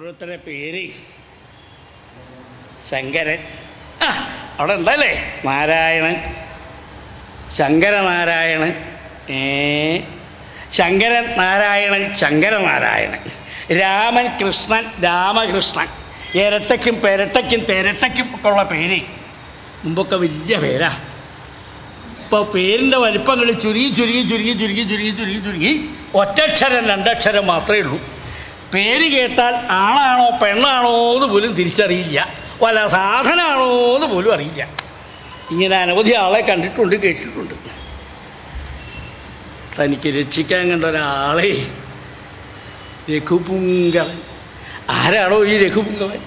ഓരോരുത്തരുടെ പേര് ശങ്കരൻ. അവിടെ ഉണ്ടല്ലേ നാരായണൻ, ശങ്കരനാരായണൻ, ശങ്കരൻ നാരായണൻ, ശങ്കരനാരായണൻ, രാമൻ, കൃഷ്ണൻ, രാമകൃഷ്ണൻ. ഇരട്ടയ്ക്കും പെരട്ടയ്ക്കും തെരട്ടയ്ക്കും ഒക്കെ ഉള്ള പേര് മുമ്പൊക്കെ വലിയ പേരാ. ഇപ്പോൾ പേരിൻ്റെ വലിപ്പങ്ങൾ ചുരുങ്ങി ചുരുങ്ങി ചുരുങ്ങി ചുരുങ്ങി ചുരുങ്ങി ചുരുങ്ങി ചുരുങ്ങി ഒറ്റക്ഷരം രണ്ടക്ഷരം മാത്രമേ ഉള്ളൂ. പേര് കേട്ടാൽ ആണാണോ പെണ്ണാണോ എന്ന് പോലും തിരിച്ചറിയില്ല, വല്ല സാധനമാണോ എന്ന് പോലും അറിയില്ല. ഇങ്ങനെ അനവധി ആളെ കണ്ടിട്ടുണ്ട്, കേട്ടിട്ടുണ്ട്. തനിക്ക് രക്ഷിക്കാൻ കണ്ട ഒരാളെ രഘുപുങ്കവൻ. ആരാണോ ഈ രഘുപുങ്കവൻ?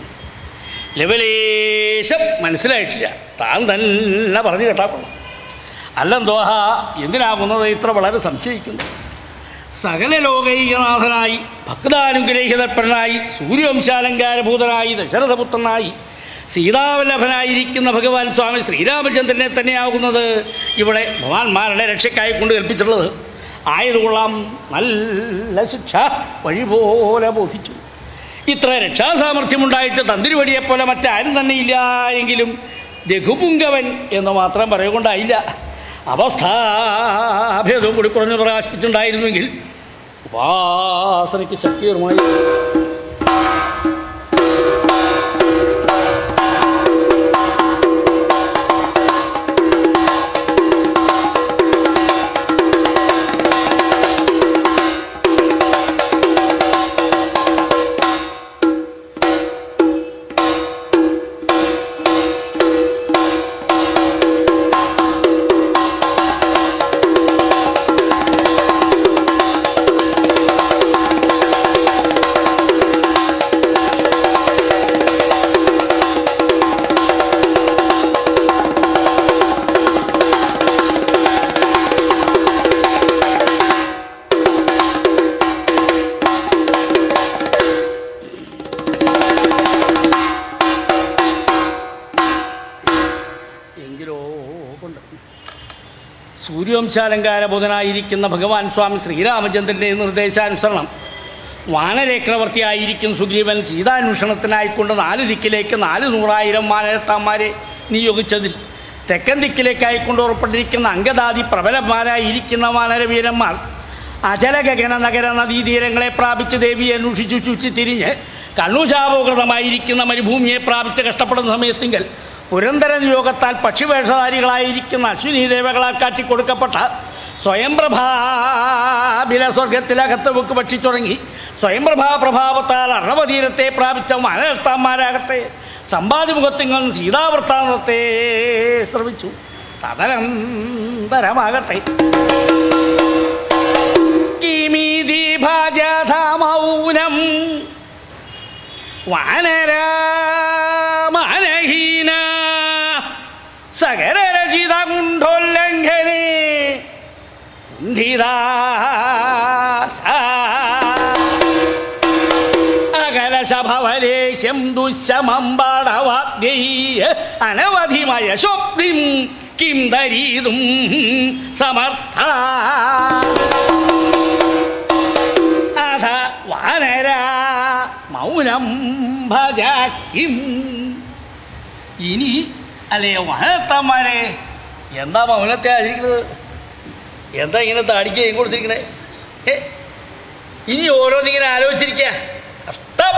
ലവലേശം മനസ്സിലായിട്ടില്ല. താൻ തന്നെ പറഞ്ഞു കേട്ടാൽ അല്ലെന്തോഹ എന്തിനാകുന്നത് ഇത്ര വളരെ സംശയിക്കുന്നു? സകല ലോകൈകനാഥനായി ഭക്താനുഗ്രഹീതർപ്പനായി സൂര്യവംശാലങ്കാരഭൂതനായി ദശരഥപുത്രനായി സീതാവല്ലഭനായിരിക്കുന്ന ഭഗവാൻ സ്വാമി ശ്രീരാമചന്ദ്രനെ തന്നെയാകുന്നത് ഇവിടെ ഭഗവാന്മാരുടെ രക്ഷയ്ക്കായി കൊണ്ട് കൽപ്പിച്ചിട്ടുള്ളത്. ആയതുകൊള്ളാം നല്ല ശിക്ഷ വഴിപോലെ ബോധിച്ചു. ഇത്ര രക്ഷാസാമർഥ്യമുണ്ടായിട്ട് തന്തിരുവടിയെപ്പോലെ മറ്റാരും തന്നെ ഇല്ല എങ്കിലും രഘുപുങ്കവൻ എന്ന് മാത്രം പറയുകൊണ്ടായില്ല. അവസ്ഥാഭേദവും കൂടി കുറഞ്ഞു പ്രകാശിപ്പിച്ചിട്ടുണ്ടായിരുന്നുവെങ്കിൽ ഉപാസനയ്ക്ക് ശക്തികരമായി സൂര്യവംശാലങ്കാരബോധനായിരിക്കുന്ന ഭഗവാൻ സ്വാമി ശ്രീരാമചന്ദ്രൻ്റെ നിർദ്ദേശാനുസരണം വാനരചക്രവർത്തിയായിരിക്കും സുഗ്രീവൻ സീതാന്വേഷണത്തിനായിക്കൊണ്ട് 4 ദിക്കിലേക്ക് 400,000 വാനരത്താന്മാരെ നിയോഗിച്ചതിൽ തെക്കൻ ദിക്കിലേക്കായിക്കൊണ്ട് ഉറപ്പെട്ടിരിക്കുന്ന അംഗദാദി പ്രബലന്മാരായിരിക്കുന്ന വാനരവീരന്മാർ അചലഗഗന നഗര നദീതീരങ്ങളെ പ്രാപിച്ച് ദേവിയെ അന്വേഷിച്ചു ചുറ്റിത്തിരിഞ്ഞ് കണ്ണുശാപോകൃതമായിരിക്കുന്ന മരുഭൂമിയെ പ്രാപിച്ച് കഷ്ടപ്പെടുന്ന സമയത്തെങ്കിൽ പുരന്തര നിയോഗത്താൽ പക്ഷിവേഷധാരികളായിരിക്കുന്ന അശ്വിനി ദേവകളാൽ കാട്ടിക്കൊടുക്കപ്പെട്ട സ്വയംപ്രഭാബില സ്വർഗത്തിലകത്ത് ബുക്ക് ഭക്ഷിച്ചുറങ്ങി സ്വയംപ്രഭാപ്രഭാവത്താൽ അർണവതീരത്തെ പ്രാപിച്ച വാനരത്താന്മാരാകട്ടെ സമ്പാദിമുഖത്തിങ്ങൾ സീതാവൃത്താന്തത്തെ ശ്രമിച്ചു. തദനന്തരമാകട്ടെ കിമിതി ഭജത മൗനം വാനരമാനഹീന സകരരചിത കുണ്ഠോല്ലംഘനേ അകലശഭവലേഹ്യം ദുശമം പാടവാദ്യൈ അനവധിമയ ശോക്തിം കിം ദരീതും സമർത്ഥ അധ വാനര മൗനം ഭജ കിം. ഇനി അല്ലയോ വാനരത്താന്മാരെ, എന്താ മൗനത്തെ ആചരിക്കുന്നത്? എന്താ ഇങ്ങനെ താടിക്കുകയും കൊടുത്തിരിക്കണേ? ഇനി ഓരോന്നിങ്ങനെ ആലോചിച്ചിരിക്കുക. കഷ്ടം.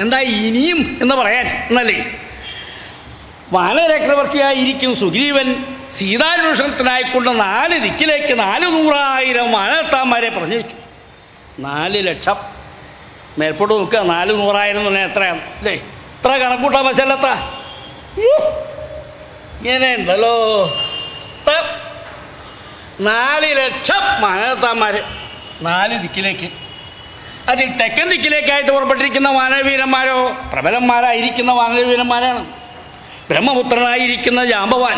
എന്താ ഇനിയും എന്ന് പറയാൻ എന്നല്ലേ? വാനരചക്രവർത്തിയായിരിക്കും സുഗ്രീവൻ സീതാന്വേഷണത്തിനായിക്കൊണ്ട് 4 ദിക്കിലേക്ക് 400,000 വാനരത്താന്മാരെ പറഞ്ഞയച്ചു. 4 ലക്ഷം മേൽപോട്ട് നോക്കുക. 400,000 എന്ന് പറഞ്ഞാൽ എത്രയാണ് അല്ലേ? ഇത്ര കണക്കൂട്ടാൻ വശല്ലത്ത ഇങ്ങനെ ഉണ്ടല്ലോ. 4 ലക്ഷം വാനരത്താന്മാർ 4 ദിക്കിലേക്ക്. അതിൽ തെക്കൻ ദിക്കിലേക്കായിട്ട് പുറപ്പെട്ടിരിക്കുന്ന വാനരവീരന്മാരോ പ്രബലന്മാരായിരിക്കുന്ന വാനരവീരന്മാരാണ്. ബ്രഹ്മപുത്രനായിരിക്കുന്ന ജാമ്പവാൻ,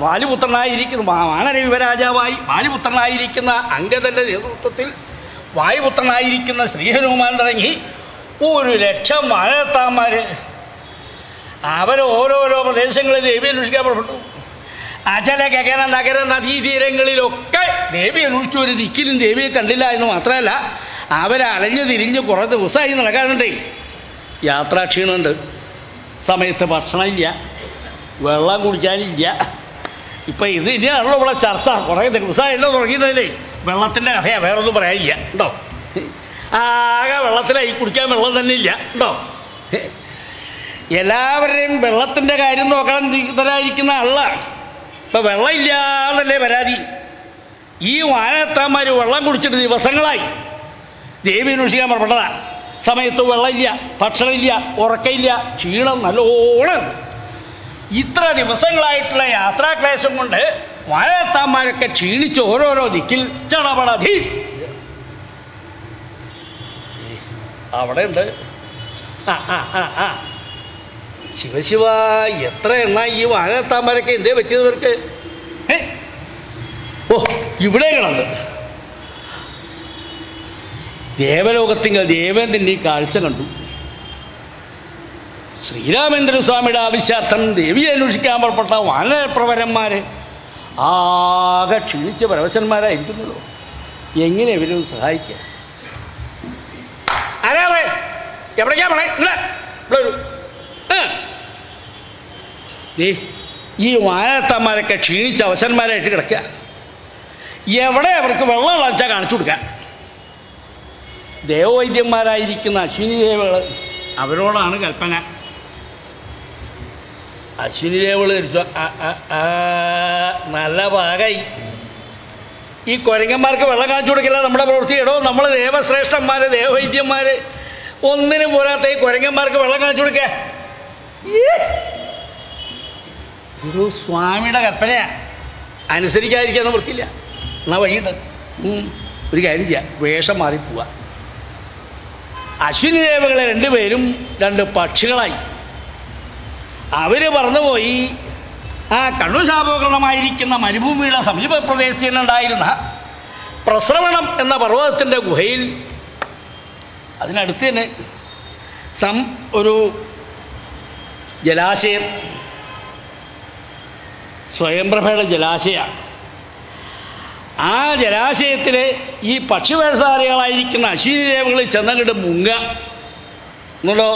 വാലിപുത്രനായിരിക്കുന്ന വാനര യുവരാജാവായി വാലിപുത്രനായിരിക്കുന്ന അംഗദന്റെ നേതൃത്വത്തിൽ വായുപുത്രനായിരിക്കുന്ന ശ്രീഹനുമാൻ തുടങ്ങി 1 ലക്ഷം വാനരത്താന്മാർ. അവർ ഓരോരോ പ്രദേശങ്ങളിൽ ദേവി അന്വേഷിക്കാൻ പുറപ്പെട്ടു. അചല ഗഗന നഗര നദീതീരങ്ങളിലൊക്കെ ദേവി അന്വേഷിച്ചു. ഒരു ദിക്കിലും ദേവിയെ കണ്ടില്ല എന്ന് മാത്രമല്ല അവരലഞ്ഞ് തിരിഞ്ഞ് കുറേ ദിവസമായി നടക്കാറുണ്ടേ. യാത്രാക്ഷീണമുണ്ട്, സമയത്ത് ഭക്ഷണമില്ല, വെള്ളം കുടിക്കാനില്ല. ഇപ്പം ഇത് ഇനിയാണല്ലോ ഇവിടെ ചർച്ച. കുറേ ദിവസമായല്ലോ തുടങ്ങിയിട്ടല്ലേ. വെള്ളത്തിൻ്റെ കഥയാണ്, വേറൊന്നും പറയാനില്ല ഉണ്ടോ. ആകെ വെള്ളത്തിലായി, കുടിക്കാൻ വെള്ളം തന്നെ ഇല്ല ഉണ്ടോ. എല്ലാവരുടെയും വെള്ളത്തിൻ്റെ കാര്യം നോക്കാൻ തരാതിരിക്കുന്ന ആളാണ്. ഇപ്പം വെള്ളം ഇല്ലാന്നല്ലേ പരാതി. ഈ വാനത്താന്മാർ വെള്ളം കുടിച്ചിട്ട് ദിവസങ്ങളായി. ദേവി അന്വേഷിക്കാൻ പുറപ്പെട്ടതാണ്. സമയത്ത് വെള്ളമില്ല, ഭക്ഷണമില്ല, ഉറക്കമില്ല, ക്ഷീണം നല്ലോണം. ഇത്ര ദിവസങ്ങളായിട്ടുള്ള യാത്രാക്ലേശം കൊണ്ട് വാനത്താന്മാരൊക്കെ ക്ഷീണിച്ച് ഓരോരോ ദിക്കിൽ ചടപടധി. അവിടെ ഉണ്ട്. ശിവശിവ, എത്ര എണ്ണ ഈ വാനത്താന്മാരൊക്കെ എന്തേ പറ്റിയവർക്ക്. ഓ, ഇവിടെ കിടന്ന് ദേവലോകത്തിങ്കൽ ദേവേന്ദ്രൻ ഈ കാഴ്ച കണ്ടു. ശ്രീരാമേന്ദ്ര സ്വാമിയുടെ ആവശ്യാർത്ഥം ദേവിയെ അന്വേഷിക്കാൻ പുറപ്പെട്ട വാനരപ്രവരന്മാർ ആകെ ക്ഷീണിച്ച പരവശന്മാരായിരിക്കുന്നല്ലോ. എങ്ങനെ ഇവരും സഹായിക്കുക? ആരാളെ എവിടേക്കാ പോണേ? ഇവിടെ ഒരു ഈ വാനരത്തന്മാരൊക്കെ ക്ഷീണിച്ച അവശന്മാരായിട്ട് കിടക്കുക. എവിടെ അവർക്ക് വെള്ളം വെച്ചാൽ കാണിച്ചു കൊടുക്കുക. ദേവവൈദ്യന്മാരായിരിക്കുന്ന അശ്വിനി ദേവകൾ, അവരോടാണ് കൽപ്പന. അശ്വിനി ദേവകൾ ധരിച്ചു, നല്ല ഭാഗമായി. ഈ കുരങ്ങന്മാർക്ക് വെള്ളം കാണിച്ചു കൊടുക്കില്ല നമ്മുടെ പ്രവൃത്തി. ഇടോ, നമ്മൾ ദേവശ്രേഷ്ഠന്മാർ, ദേവവൈദ്യന്മാർ, ഒന്നിനും പോരാത്ത ഈ കുരങ്ങന്മാർക്ക് വെള്ളം കാണിച്ചു കൊടുക്കുക. ഒരു സ്വാമിയുടെ കൽപ്പനയാണ്, അനുസരിക്കാതിരിക്കാൻ വൃത്തിയില്ല. എന്നാൽ വഴിയുണ്ട്. ഒരു കാര്യം ചെയ്യാം, വേഷം മാറിപ്പോവുക. അശ്വിനി ദേവകളെ രണ്ടുപേരും രണ്ട് പക്ഷികളായി. അവർ പറന്നുപോയി ആ കണ്ണുശാപോകരണമായിരിക്കുന്ന മരുഭൂമിയുടെ സമീപ പ്രദേശത്തിനുണ്ടായിരുന്ന പ്രസ്രവണം എന്ന പർവ്വതത്തിൻ്റെ ഗുഹയിൽ, അതിനടുത്ത് തന്നെ ഒരു ജലാശയം, സ്വയംപ്രഭയുടെ ജലാശയമാണ്. ആ ജലാശയത്തിൽ ഈ പക്ഷിവേഷധാരികളായിരിക്കുന്ന അശ്വിനി ദേവകൾ ചെന്നങ്ങോട്ട് മുങ്ങുക എന്നോ.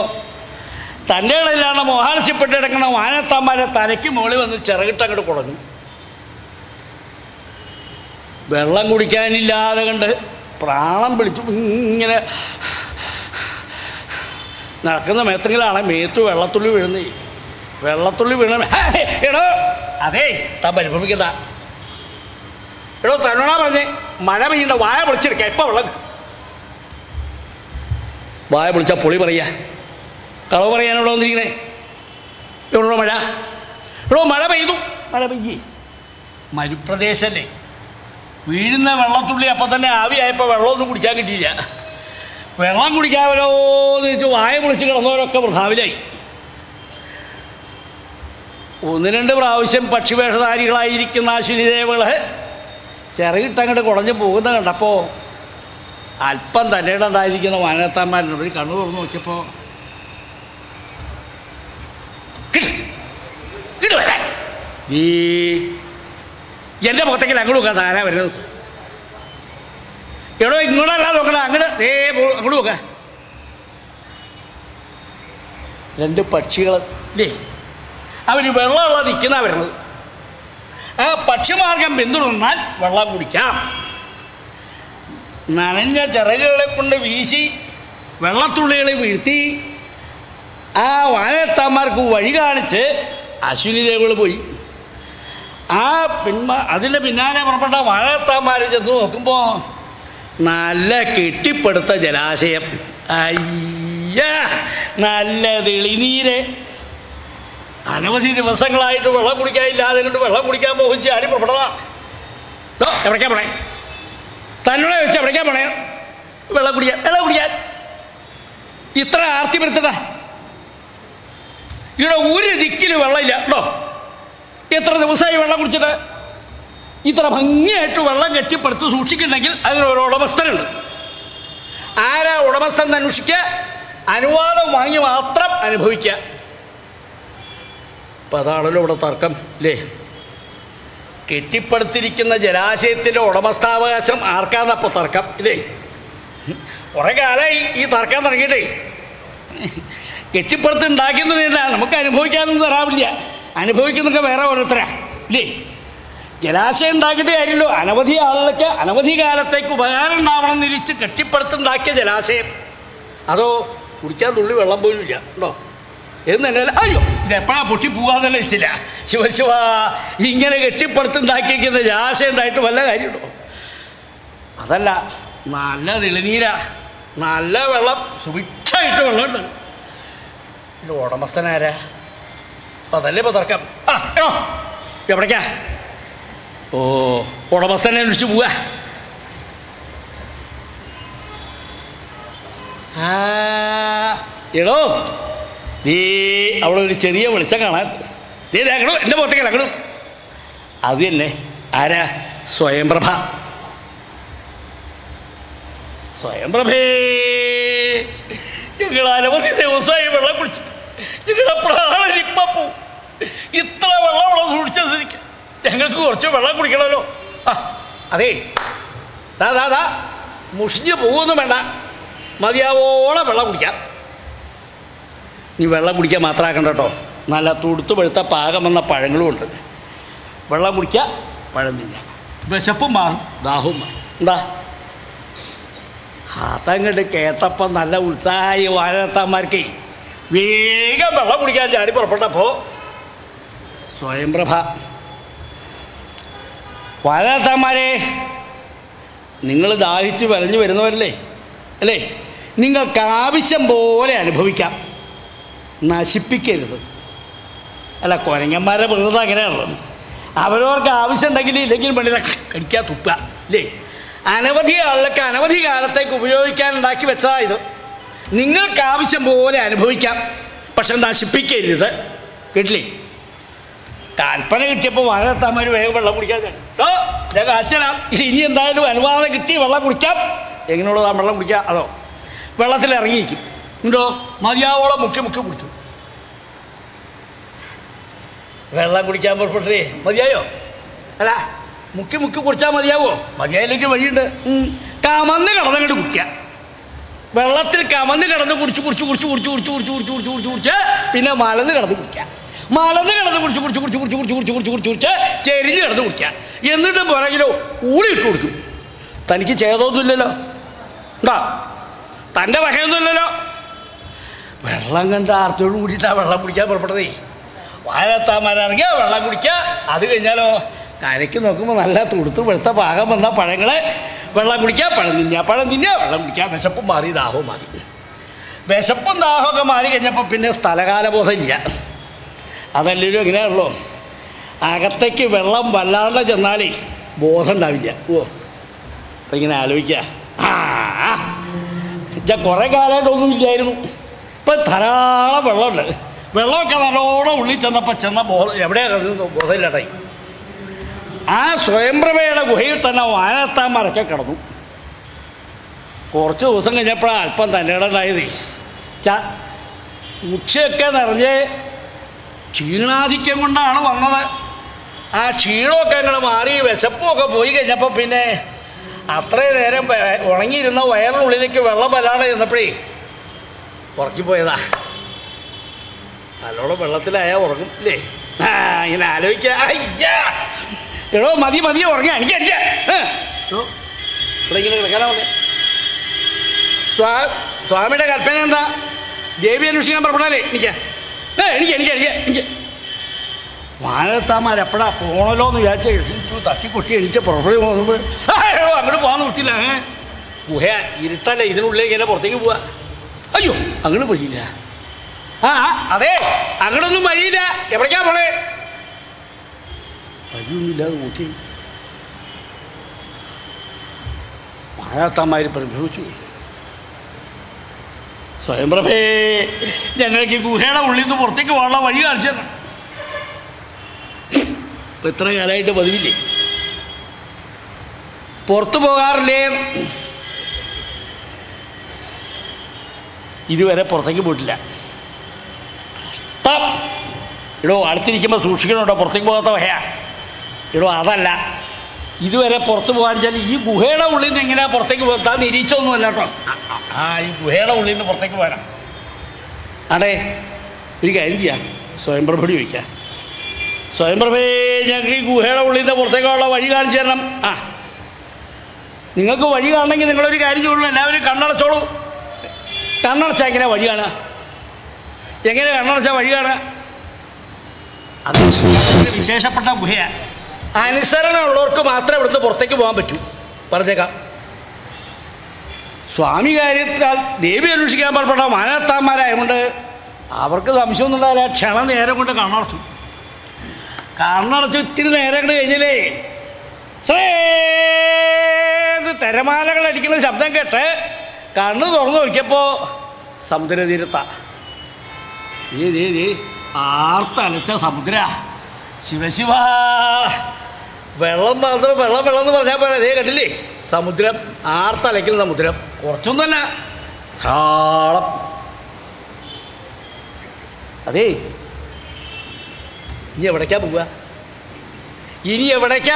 തൻ്റെ ഇടയിലാണ് മോഹാലസ്യപ്പെട്ട് കിടക്കുന്ന വാനത്താന്മാരെ തലയ്ക്ക് മുകളിൽ വന്ന് ചിറകിട്ടങ്ങോട്ട് കുടഞ്ഞു. വെള്ളം കുടിക്കാനില്ലാതെ കണ്ട് പ്രാണം പിടിച്ചു ഇങ്ങനെ നടക്കുന്ന മേത്തെങ്കിലാണ് മേത്ത് വെള്ളത്തുള്ളി വീഴുന്നേ. വെള്ളത്തുള്ളി വീണ എടോ, അതേ താൻ പരിഭ്രമിക്കണ്ട. എടോ, തന്നോടാ പറഞ്ഞേ മഴ പെയ്യണ്ട, വായ പൊളിച്ചെടുക്കുക. എപ്പോൾ വെള്ളം കിട്ടും? വായ പൊളിച്ചാൽ പൊളി പറയുക. കളവ് പറയാനോടെ വന്നിരിക്കണേ. എവിടെയോ മഴ. എടോ, മഴ പെയ്തു. മഴ പെയ്യേ, മരുപ്രദേശല്ലേ. വീഴുന്ന വെള്ളത്തുള്ളി അപ്പം തന്നെ ആവിയായപ്പോൾ വെള്ളമൊന്നും കുടിക്കാൻ കിട്ടിയില്ല. വെള്ളം കുടിക്കാമല്ലോ എന്ന് വെച്ച് വായ പൊളിച്ച് കിടന്നവരൊക്കെ വൃഥാവിലായി. ഒന്ന് രണ്ട് പ്രാവശ്യം പക്ഷിവേഷധാരികളായിരിക്കുന്ന അശ്വിനി ദേവകൾ ചിറകിട്ടങ്ങോട്ട് കുടഞ്ഞ് പോകുന്ന കണ്ടപ്പോൾ അല്പം തന്നെ ഉണ്ടായിരിക്കുന്ന വാനരത്താന്മാരുണ്ട്. ഒരു കണ്ണു തുറന്ന് നോക്കിയപ്പോൾ ഈ എൻ്റെ മുഖത്തേക്ക് അങ്ങോട്ട് നോക്കാൻ താരാ വരുന്നത്. എടോ, ഇങ്ങോട്ടല്ല നോക്കണം, അങ്ങോട്ട് അങ്ങോട്ട് നോക്ക. രണ്ട് പക്ഷികൾ അവർ വെള്ളമുള്ള നിൽക്കുന്ന വരുന്നത്. ആ പക്ഷിമാർഗം പിന്തുടർന്നാൽ വെള്ളം കുടിക്കാം. നനഞ്ഞ ചിറകുകളെ കൊണ്ട് വീശി വെള്ളത്തുള്ളികളെ വീഴ്ത്തി ആ വാനരത്താന്മാർക്ക് വഴി കാണിച്ച് അശ്വിനി ദേവകൾ പോയി. അതിൻ്റെ പിന്നാലെ പുറപ്പെട്ട വാനരത്താന്മാർ ചെന്ന് നോക്കുമ്പോൾ നല്ല കെട്ടിപ്പടുത്ത ജലാശയം. അയ്യ, നല്ല തെളിനീര്. അനവധി ദിവസങ്ങളായിട്ട് വെള്ളം കുടിക്കാനില്ലാതെ കൊണ്ട് വെള്ളം കുടിക്കാൻ മോഹിച്ച് ആരും പുറപ്പെടതാ. എവിടേക്കാ പോണേ? തന്നോടെ വെച്ച് എവിടേക്കാ പോണേ? വെള്ളം കുടിക്കാൻ ഇത്ര ആർത്തി വരുത്തതാ. ഇവിടെ ഒരു ദിക്കിൽ വെള്ളമില്ല കേട്ടോ. എത്ര ദിവസമായി വെള്ളം കുടിച്ചിട്ട്? ഇത്ര ഭംഗിയായിട്ട് വെള്ളം കെട്ടിപ്പടുത്ത് സൂക്ഷിക്കുന്നുണ്ടെങ്കിൽ അതിനൊരു ഉടമസ്ഥനുണ്ട്. ആരാ ഉടമസ്ഥൻ അന്വേഷിക്കുക? അനുവാദം വാങ്ങി മാത്രം അനുഭവിക്കുക. അപ്പം അതാണല്ലോ ഇവിടെ തർക്കം അല്ലേ? കെട്ടിപ്പടുത്തിരിക്കുന്ന ജലാശയത്തിൻ്റെ ഉടമസ്ഥാവകാശം ആർക്കാന്നപ്പോൾ തർക്കം ഇല്ലേ? കുറേ കാലമായി ഈ തർക്കാൻ തുടങ്ങിയിട്ടേ. കെട്ടിപ്പുറത്ത് ഉണ്ടാക്കിയെന്നില്ല, നമുക്ക് അനുഭവിക്കാനൊന്നും തരാവില്ല. അനുഭവിക്കുന്നതൊക്കെ വേറെ ഓരോരുത്തരാ ഇല്ലേ. ജലാശയം ഉണ്ടാക്കിയിട്ട് കാര്യമല്ലോ. അനവധി ആളുകൾക്ക് അനവധി കാലത്തേക്ക് ഉപകാരം ഉണ്ടാവണം എന്നിരിച്ച് കെട്ടിപ്പടുത്തുണ്ടാക്കിയ ജലാശയം, അതോ കുടിക്കാൻ തുള്ളി വെള്ളം പോലും ഇല്ല ഉണ്ടോ എന്ന് തന്നെ. അയ്യോ, ഇതെപ്പോഴാ പൊട്ടി പോകാന്നല്ല ഇഷ്ടമില്ല. ശിവശിവ, ഇങ്ങനെ കെട്ടിപ്പടുത്തുണ്ടാക്കിയിരിക്കുന്ന ജലാശയം ഉണ്ടായിട്ട് വല്ല കാര്യമുണ്ടോ? അതല്ല, നല്ല തെളിനീരാ, നല്ല വെള്ളം, സുഭിക്ഷമായിട്ട് വെള്ളമുണ്ട്. ഇതിൻ്റെ ഉടമസ്ഥനാരാ? അപ്പം അതല്ലേ ഇപ്പോൾ തർക്കം. എവിടേക്കാ? ഓ, ഉടമസ്ഥനെ അന്വേഷിച്ച് പോവാ. എടോ, നീ അവിടെ ഒരു ചെറിയ വെളിച്ചം കാണാൻ, നീ ഇതാക്കണോ എൻ്റെ പുറത്തേക്ക് ഇറങ്ങണം. അത് തന്നെ. ആരാ? സ്വയംപ്രഭ. സ്വയംപ്രഭേ, ഞങ്ങൾ അനവധി ദിവസമായി വെള്ളം കുടിച്ചിട്ട് ഞങ്ങളുടെ പ്രാണനിപ്പം പോവും. ഇത്ര വെള്ളമുള്ള സൂക്ഷിച്ചിരിക്കും, ഞങ്ങൾക്ക് കുറച്ച് വെള്ളം കുടിക്കണമല്ലോ. അതേ, ദാ മുഷിഞ്ഞ് പോകുന്നു വേണ്ട, മതിയാവോളം വെള്ളം കുടിക്കാം. നീ വെള്ളം കുടിക്കാൻ മാത്രമാക്കണ്ട കേട്ടോ, നല്ല തുടുത്ത് പഴുത്ത പാകം വന്ന പഴങ്ങളും ഉണ്ട്. വെള്ളം കുടിക്കുക, പഴം തിന്നുക, വിശപ്പും മാറും, ദാഹവും മാറും. എന്താ അതങ്ങോട്ട് കേട്ടപ്പം നല്ല ഉത്സാഹമായി വാഴത്താന്മാർക്ക് വേഗം വെള്ളം കുടിക്കാൻ ചാടി പുറപ്പെട്ടപ്പോൾ സ്വയംപ്രഭ, വാഴത്താന്മാരെ, നിങ്ങൾ ദാഹിച്ച് വലഞ്ഞു വരുന്നവരല്ലേ അല്ലേ? നിങ്ങൾക്ക് ആവശ്യം പോലെ അനുഭവിക്കാം, നശിപ്പിക്കരുത്. അല്ല, കുരങ്ങന്മാരെ വെറുതെ അങ്ങനെയാണല്ലോ, അവരവർക്ക് ആവശ്യം ഉണ്ടെങ്കിൽ ഇല്ലെങ്കിലും വേണ്ടില്ല കടിക്കാൻ തുപ്പ അല്ലേ? അനവധി ആളുകൾക്ക് അനവധി കാലത്തേക്ക് ഉപയോഗിക്കാൻ ഉണ്ടാക്കി വെച്ചതാണ് ഇത്. നിങ്ങൾക്ക് ആവശ്യം പോലെ അനുഭവിക്കാം, പക്ഷെ നശിപ്പിക്കരുത്. കേട്ടില്ലേ? കൽപ്പന കിട്ടിയപ്പോൾ വാഴത്താന്മാർ വേഗം വെള്ളം കുടിക്കാൻ ഞാൻ കാച്ചലാം. ഇനി എന്തായാലും അനുവാദം കിട്ടി വെള്ളം കുടിക്കാം. എങ്ങനെയുള്ളൂ ആ വെള്ളം കുടിക്കാം? അതോ വെള്ളത്തിൽ ഇറങ്ങിയിരിക്കും ഉണ്ടോ? മതിയാവോളം മുക്കി മുക്കി കുടിച്ചു. വെള്ളം കുടിക്കാൻ പുറപ്പെട്ടേ മതിയായോ? അല്ല, മുക്കി മുക്കി കുടിച്ചാൽ മതിയാവോ? മതിയായില്ലെങ്കിൽ വഴിയുണ്ട്. കമന്ന് കിടന്നങ്ങോട്ട് കുടിക്കുക. വെള്ളത്തിൽ കമന്ന് കിടന്ന് കുടിച്ച് കുടിച്ച് കുടിച്ച് കുടിച്ച് കുടിച്ച് കുടിച്ച് കുടിച്ച് കുടിച്ച് കുടിച്ച് കുടിച്ച് പിന്നെ മലന്ന് കിടന്ന് കുടിക്കുക. മലന്ന് കിടന്ന് കുടിച്ച് കുടിച്ച് കുടിച്ച് കുടിച്ച് കുടിച്ച് കുടിച്ച് കുടിച്ച് കുടിച്ച് കുടിച്ച് ചെരിഞ്ഞ് കിടന്ന് കുടിക്കുക. എന്നിട്ട് പുറകിലോ ഊളി ഇട്ട് കൊടുക്കും. തനിക്ക് ചെയ്തൊന്നുമില്ലല്ലോ, എന്താ തൻ്റെ വകയൊന്നുമില്ലല്ലോ. വെള്ളം കണ്ട ആർത്തോട് കൂടിയിട്ടാണ് വെള്ളം കുടിക്കാൻ പുറപ്പെട്ടതേ. വാഴത്താന്മാരാണെങ്കിൽ വെള്ളം കുടിക്കുക. അത് കഴിഞ്ഞാലോ കരയ്ക്ക് നോക്കുമ്പോൾ നല്ല തുടുത്ത് വെളുത്ത പാകം വന്ന പഴങ്ങളെ വെള്ളം കുടിക്കുക, പഴം തിന്നുക, പഴം തിന്നുക, വെള്ളം കുടിക്കുക. വിശപ്പും മാറി, ദാഹവും മാറി. വിശപ്പും ദാഹമൊക്കെ മാറി കഴിഞ്ഞപ്പോൾ പിന്നെ സ്ഥലകാലബോധം ഇല്ല. അതല്ലല്ലോ എങ്ങനെയാണല്ലോ, അകത്തേക്ക് വെള്ളം വല്ലാണ്ട് ചെന്നാലേ ബോധം ഉണ്ടാവില്ല. അപ്പം ഇങ്ങനെ ആലോചിക്കുക, കുറേ കാലമായിട്ടൊന്നും ഇല്ലായിരുന്നു, ഇപ്പം ധാരാളം വെള്ളമുണ്ട്. വെള്ളമൊക്കെ നല്ലോണം ഉള്ളിൽ ചെന്ന ബോധം എവിടെയാണ് ബോധമില്ലാട്ടായി. ആ സ്വയംപ്രഭയുടെ ഗുഹയിൽ തന്നെ വാഴത്താന്മാരൊക്കെ കിടന്നു. കുറച്ച് ദിവസം കഴിഞ്ഞപ്പോഴാണ് അല്പം തന്നെയുണ്ടായത്. ഉച്ചയൊക്കെ നിറഞ്ഞ് ക്ഷീണാധിക്യം കൊണ്ടാണ് വന്നത്. ആ ക്ഷീണമൊക്കെ അങ്ങനെ മാറി വിശപ്പുമൊക്കെ പോയി കഴിഞ്ഞപ്പോൾ പിന്നെ അത്രയും നേരം ഉണങ്ങിയിരുന്ന വയറിനുള്ളിലേക്ക് വെള്ളം വല്ലാതെ ചെന്നപ്പോഴേ ഉറക്കിപ്പോയതാ. നല്ലോണം വെള്ളത്തിലായാൽ ഉറങ്ങും ഇല്ലേ? ഇങ്ങനെ ആലോചിക്കുക, എടോ മതി മതി ഉറങ്ങാ, എനിക്ക് ഇവിടെ ഇങ്ങനെ കിടക്കാനാവല്ലേ. സ്വാമിയുടെ കൽപ്പന എന്താ? ദേവി അന്വേഷിക്കാൻ പുറപ്പെടാല്ലേ? എനിക്ക് വാഴത്താന്മാരെപ്പോഴാ പോകണല്ലോ എന്ന് വിചാരിച്ച എഴുതിച്ചു തട്ടിക്കൊട്ടി എണീറ്റ് പുറപ്പെടുക പോകുമ്പോൾ അങ്ങോട്ട് പോകാൻ നിർത്തില്ല. ഗുഹ ഇരുട്ടല്ലേ, ഇതിനുള്ളിലേക്ക് ഇങ്ങനെ പുറത്തേക്ക് പോവാ. അയ്യോ, അങ്ങോട്ട് വഴിയില്ല. അതെ, അങ്ങോട്ടൊന്നും വഴിയില്ല. എവിടേക്കാ പോണേ? വഴിയൊന്നുമില്ലാതെ കൂട്ടി വാഴത്താന്മാർ പരിഭ്രമിച്ചു. സ്വയംപ്രഭേ, ഞങ്ങൾക്ക് ഗുഹയുടെ ഉള്ളിൽ നിന്ന് പുറത്തേക്ക് പോകാനുള്ള വഴി കാണിച്ചു തന്നെ. ഇപ്പം ഇത്ര കാലമായിട്ട് പതിവില്ലേ, പുറത്തു പോകാറില്ലേ? ഇതുവരെ പുറത്തേക്ക് പോയിട്ടില്ല. ഇടോ, അടുത്തിരിക്കുമ്പോൾ സൂക്ഷിക്കണോട്ടോ, പുറത്തേക്ക് പോകാത്ത വഹയാ. ഇടോ, അതല്ല, ഇതുവരെ പുറത്ത് പോകാൻ വെച്ചാൽ ഈ ഗുഹയുടെ ഉള്ളിൽ നിന്ന് എങ്ങനെയാണ് പുറത്തേക്ക് പോകാൻ നിരീക്ഷൊന്നുമല്ല കേട്ടോ. ഈ ഗുഹയുടെ ഉള്ളിൽ നിന്ന് പുറത്തേക്ക് പോരാ. അടേ ഒരു കാര്യം ചെയ്യാം, സ്വയംപ്രഭയോട് ചോദിക്കാം. സ്വയംപ്രഭേ, ഞങ്ങൾക്ക് ഈ ഗുഹയുടെ ഉള്ളിൽ നിന്ന് പുറത്തേക്കുള്ള വഴി കാണിച്ചു തരണം. നിങ്ങൾക്ക് വഴി കാണണമെങ്കിൽ നിങ്ങളൊരു കാര്യം ചോദിച്ചു, എല്ലാവരും കണ്ണടച്ചോളൂ. കണ്ണടച്ചാൽ എങ്ങനെയാണ് വഴി കാണുക? എങ്ങനെ കണ്ണടച്ചാൽ വഴി കാണുക? അത് വിശേഷപ്പെട്ട ഗുഹയാണ്. അനുസരണമുള്ളവർക്ക് മാത്രമേ ഇവിടുന്ന് പുറത്തേക്ക് പോകാൻ പറ്റൂ. പറഞ്ഞേക്കാം. സ്വാമി കാര്യത്താൽ ദേവി അന്വേഷിക്കാൻ പുറപ്പെട്ട മാനത്താന്മാരായതുകൊണ്ട് അവർക്ക് സംശയമൊന്നും ഉണ്ടാവില്ല. ക്ഷണം നേരം കൊണ്ട് കണ്ണടച്ചു. കണ്ണടച്ച് ഇത്തിരി നേരം കൊണ്ട് കഴിഞ്ഞില്ലേ, തിരമാലകൾ അടിക്കുന്ന ശബ്ദം കേട്ട് കണ്ണ് തുറന്നു നോക്കിയപ്പോൾ സമുദ്രതീരത്താ. ആർത്തലച്ച സമുദ്ര. ശിവശിവ, വെള്ളം മാത്രം വെള്ളം വെള്ളം എന്ന് പറഞ്ഞാൽ പോലെ അതേ കണ്ടില്ലേ സമുദ്രം, ആർത്തലയ്ക്കുന്ന സമുദ്രം. കുറച്ചൊന്നുമല്ല, ധാരാളം. അതേ, ഇനി എവിടേക്കാ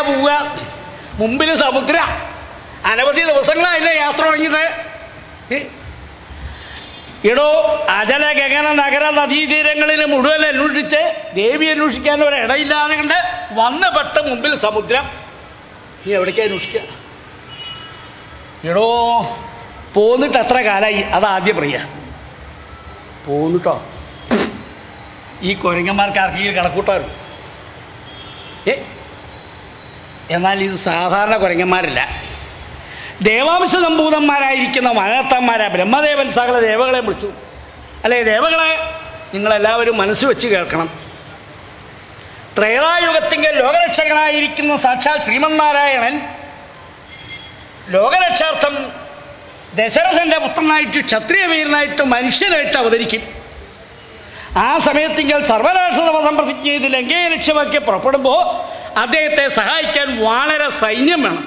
പോവുക? മുമ്പിൽ സമുദ്ര. അനവധി ദിവസങ്ങളായില്ലേ യാത്ര തുടങ്ങിയത്. ഇടോ, അജല ഗഗന നഗര നദീതീരങ്ങളിൽ മുഴുവൻ അന്വേഷിച്ച് ദേവി അന്വേഷിക്കാൻ ഒരിടയില്ലാതെ കണ്ട് വന്നപ്പെട്ട മുമ്പിൽ സമുദ്രം. നീ എവിടേക്കാ അന്വേഷിക്കുക? ഇടോ, പോന്നിട്ട് എത്ര കാലമായി? അതാദ്യം പറയുക. പോന്നിട്ടോ? ഈ കുരങ്ങന്മാർക്ക് ആർക്കെങ്കിലും കണക്കൂട്ടാറും? എന്നാൽ ഇത് സാധാരണ കുരങ്ങന്മാരല്ല. ദേവാംശ സംഭൂതന്മാരായിരിക്കുന്ന വനത്തന്മാരാ. ബ്രഹ്മദേവൻ സകല ദേവകളെ വിളിച്ചു. അല്ലേ, ദേവകളെ നിങ്ങളെല്ലാവരും മനസ്സ് വെച്ച് കേൾക്കണം. ത്രേതായുഗത്തിങ്കൽ ലോകരക്ഷകനായിരിക്കുന്ന സാക്ഷാൽ ശ്രീമന്നാരായണൻ ലോകരക്ഷാർത്ഥം ദശരഥൻ്റെ പുത്രനായിട്ട് ക്ഷത്രിയ വീരനായിട്ട് മനുഷ്യനായിട്ട് അവതരിക്കും. ആ സമയത്തിങ്കൽ സർവരാക്ഷസവധം പ്രതിജ്ഞ ചെയ്ത് ലങ്കയെ ലക്ഷ്യമാക്കി പുറപ്പെടുമ്പോൾ അദ്ദേഹത്തെ സഹായിക്കാൻ വാനര സൈന്യം വേണം.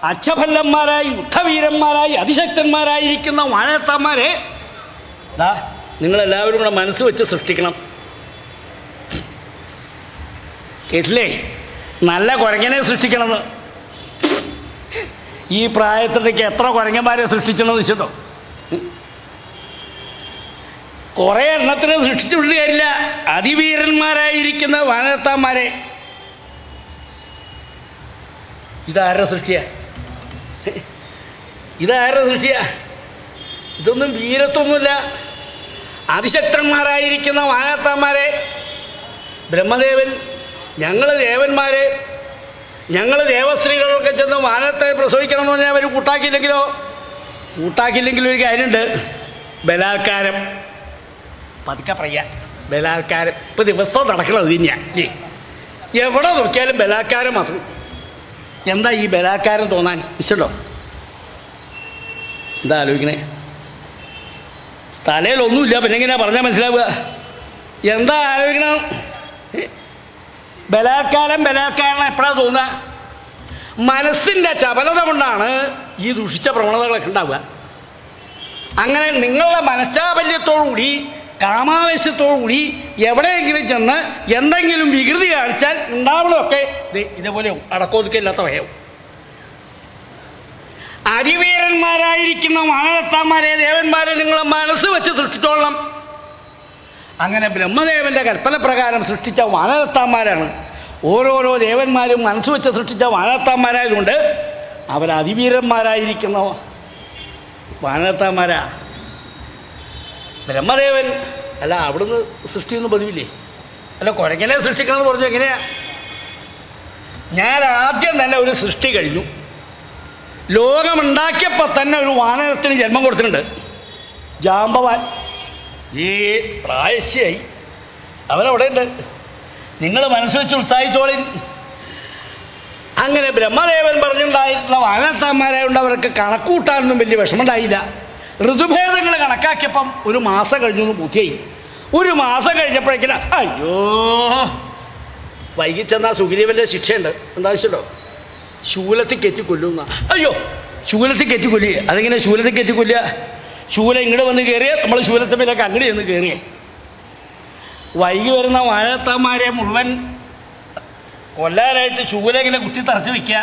അച്ഛഭല്ലന്മാരായി യുദ്ധവീരന്മാരായി അതിശക്തന്മാരായിരിക്കുന്ന വാനരത്തന്മാരെ നിങ്ങളെല്ലാവരും കൂടെ മനസ്സ് വെച്ച് സൃഷ്ടിക്കണം. കേട്ടില്ലേ? നല്ല കുരങ്ങനെ സൃഷ്ടിക്കണമെന്ന്. ഈ പ്രായത്തിലേക്ക് എത്ര കുരങ്ങന്മാരെ സൃഷ്ടിച്ചെന്ന് വെച്ചിട്ടോ? കുറേ എണ്ണത്തിന് സൃഷ്ടിച്ചു വിടുക കാര്യമില്ല. അതിവീരന്മാരായിരിക്കുന്ന വാനരത്തന്മാരെ. ഇതാരുടെ സൃഷ്ടിയാ? ഇതൊന്നും വീരത്വമൊന്നുമില്ല. അതിശക്തന്മാരായിരിക്കുന്ന വാനരത്തന്മാരെ ബ്രഹ്മദേവൻ, ഞങ്ങൾ ദേവന്മാരെ, ഞങ്ങൾ ദേവസ്ത്രീകളൊക്കെ ചെന്ന് വാനരത്തെ പ്രസവിക്കണം എന്ന് പറഞ്ഞാൽ അവർ കൂട്ടാക്കിയില്ലെങ്കിലും ഒരു കാര്യമുണ്ട്, ബലാത്കാരം. പതുക്കെ പറയാം, ബലാത്കാരം ഇപ്പം ദിവസം നടക്കണത് തന്നെയാണ്. എവിടെ നോക്കിയാലും ബലാത്കാരം മാത്രം. എന്താ ഈ ബലാത്കാരം തോന്നാൻ ഇഷ്ടമുണ്ടോ? എന്താ ആലോചിക്കണേ? തലയിലൊന്നുമില്ല, പിന്നെ എങ്ങനെയാ പറഞ്ഞാൽ മനസ്സിലാവുക? എന്താ ആലോചിക്കണം? ബലാത്കാരം എപ്പോഴാണ് തോന്നുക? മനസ്സിൻ്റെ ചപലത കൊണ്ടാണ് ഈ ദുഷിച്ച പ്രവണതകളൊക്കെ ഉണ്ടാവുക. അങ്ങനെ നിങ്ങളുടെ മനഃചാപല്യത്തോടുകൂടി കാമാവേശത്തോടുകൂടി എവിടെയെങ്കിലും ചെന്ന് എന്തെങ്കിലും വികൃതി കാണിച്ചാൽ ഉണ്ടാവുന്നതൊക്കെ ഇതേപോലെ അടക്കോതുക്കില്ലാത്ത ഭയവും. അതിവീരന്മാരായിരിക്കുന്ന വാനരത്തന്മാരെ, ദേവന്മാരെ നിങ്ങളെ മനസ്സ് വെച്ച് സൃഷ്ടിച്ചോളണം. അങ്ങനെ ബ്രഹ്മദേവൻ്റെ കൽപ്പന പ്രകാരം സൃഷ്ടിച്ച വാനരത്തന്മാരാണ്. ഓരോരോ ദേവന്മാരും മനസ്സ് വെച്ച് സൃഷ്ടിച്ച വാനരത്തന്മാരായതുകൊണ്ട് അവർ അതിവീരന്മാരായിരിക്കുന്ന വാനരത്തന്മാരാ. ബ്രഹ്മദേവൻ അല്ല, അവിടുന്ന് സൃഷ്ടിയൊന്നും പതിവില്ലേ? അല്ല, കുരങ്ങനെ സൃഷ്ടിക്കണമെന്ന് പറഞ്ഞു. എങ്ങനെയാ? ഞാൻ ആദ്യം തന്നെ ഒരു സൃഷ്ടി കഴിഞ്ഞു. ലോകമുണ്ടാക്കിയപ്പോൾ തന്നെ ഒരു വാനരത്തിന് ജന്മം കൊടുത്തിട്ടുണ്ട്, ജാമ്പവാൻ. ഈ പ്രായശ്യായി അവനവിടെ ഉണ്ട്. നിങ്ങൾ മനസ്സ് വെച്ച് ഉത്സാഹിച്ചോളിൻ. അങ്ങനെ ബ്രഹ്മദേവൻ പറഞ്ഞുണ്ടായിട്ടുള്ള വാനരത്തന്മാരായതുകൊണ്ട് അവർക്ക് കണക്കൂട്ടാനൊന്നും വലിയ വിഷമമുണ്ടായില്ല. ഋതുഭേദങ്ങൾ കണക്കാക്കിയപ്പം ഒരു മാസം കഴിഞ്ഞു പൂർത്തിയായി. ഒരു മാസം കഴിഞ്ഞപ്പോഴേക്കില്ല, അയ്യോ വൈകിച്ചെന്നാൽ സുഗ്രീവൻ്റെ ശിക്ഷയുണ്ട്. എന്താ വെച്ചിട്ടോ? ശൂലത്തിൽ കയറ്റി കൊല്ലുന്ന. അയ്യോ, ശൂലത്തിൽ കയറ്റി കൊല്ലുക. അതെങ്ങനെ ശൂലത്തിൽ കയറ്റി കൊല്ലുക? ശൂലം ഇങ്ങോട്ട് വന്ന് കയറിയ നമ്മൾ ശൂലത്തിലേക്ക് അങ്ങോട്ട് ചെന്ന് കയറിയേ. വൈകി വരുന്ന വാനരത്തന്മാരെ മുഴുവൻ കൊല്ലാനായിട്ട് ശൂലം ഇങ്ങനെ കുത്തി തറച്ച് വയ്ക്കുക.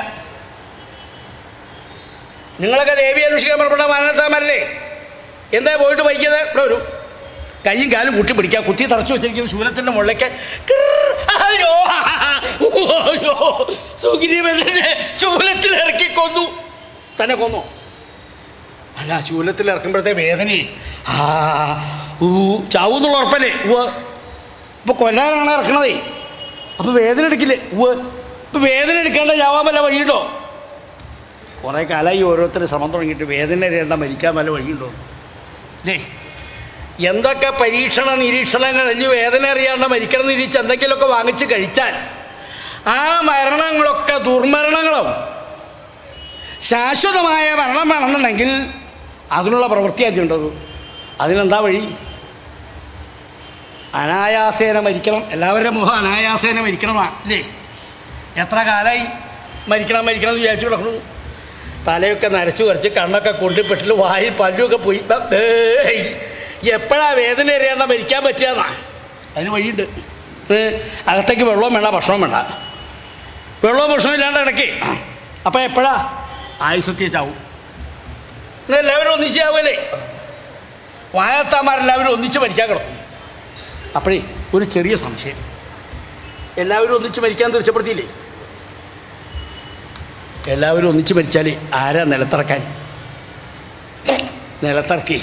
നിങ്ങളൊക്കെ ദേവി അന്വേഷിക്കാൻ പുറപ്പെട്ട വാനത്താമല്ലേ? എന്താ പോയിട്ട് വൈകിയത്? ഇവിടെ വരും. കയ്യും കാലും കൂട്ടി പിടിക്കുക. കുത്തി തറച്ചു വെച്ചിരിക്കുന്ന ശൂലത്തിൻ്റെ മുകളിലേക്ക് അയ്യോ അയ്യോ സുഗ്രീവനെ ശൂലത്തിൽ ഇറക്കി കൊന്നു. തന്നെ കൊന്നു. അല്ല, ശൂലത്തിൽ ഇറക്കുമ്പോഴത്തെ വേദനയെ ചാവൂന്നുള്ള ഉറപ്പല്ലേ? ഇപ്പൊ കൊല്ലാനാണ് ഇറക്കണതേ. അപ്പൊ വേദന എടുക്കില്ലേ? ഇപ്പൊ വേദന എടുക്കാണ്ട് ചാവാൻ വല്ല വഴിയുണ്ടോ? കുറേ കാലമായി ഓരോരുത്തർ ശ്രമം തുടങ്ങിയിട്ട് വേദന അറിയേണ്ട മരിക്കാൻ വല്ല വഴിയുണ്ടോ? അല്ലേ? എന്തൊക്കെ പരീക്ഷണ നിരീക്ഷണങ്ങൾ കഴിഞ്ഞ് വേദന അറിയാണ്ട് മരിക്കണം എന്ന് തിരിച്ച് എന്തെങ്കിലുമൊക്കെ വാങ്ങിച്ച് കഴിച്ചാൽ ആ മരണങ്ങളൊക്കെ ദുർമരണങ്ങളും ശാശ്വതമായ മരണം വേണമെന്നുണ്ടെങ്കിൽ അതിനുള്ള പ്രവൃത്തിയാണ് ചെയ്യേണ്ടത്. അതിനെന്താ വഴി? അനായാസേന മരിക്കണം. എല്ലാവരുടെ മുഖം അനായാസേന മരിക്കണമെന്നാണ് അല്ലേ? എത്ര കാലമായി മരിക്കണം മരിക്കണം എന്ന് വിചാരിച്ചു കിടക്കണു. തലയൊക്കെ നരച്ചു കുറച്ച് കണ്ണൊക്കെ കൊണ്ടിപ്പെട്ടിട്ട് വായിൽ പല്ലുമൊക്കെ പോയി. എപ്പോഴാണ് വേദന അറിയാണ്ട മരിക്കാൻ പറ്റുകയെന്നാ? അതിന് വഴിയുണ്ട്. അകത്തേക്ക് വെള്ളവും വേണ്ട, ഭക്ഷണവും വേണ്ട. വെള്ളവും ഭക്ഷണവും ഇല്ലാണ്ട് ഇടയ്ക്ക്. അപ്പം എപ്പോഴാ ആയുസത്തിയ ചാവും? എല്ലാവരും ഒന്നിച്ച് ചാവുമല്ലേ? വാനത്താന്മാരെല്ലാവരും ഒന്നിച്ച് മരിക്കാൻ കിടക്കും. അപ്പോഴേ ഒരു ചെറിയ സംശയം, എല്ലാവരും ഒന്നിച്ച് മരിക്കാൻ തീർച്ചപ്പെടുത്തിയില്ലേ? എല്ലാവരും ഒന്നിച്ച് മരിച്ചാൽ ആരാ നിലത്തിറക്കാൻ? നിലത്തിറക്കി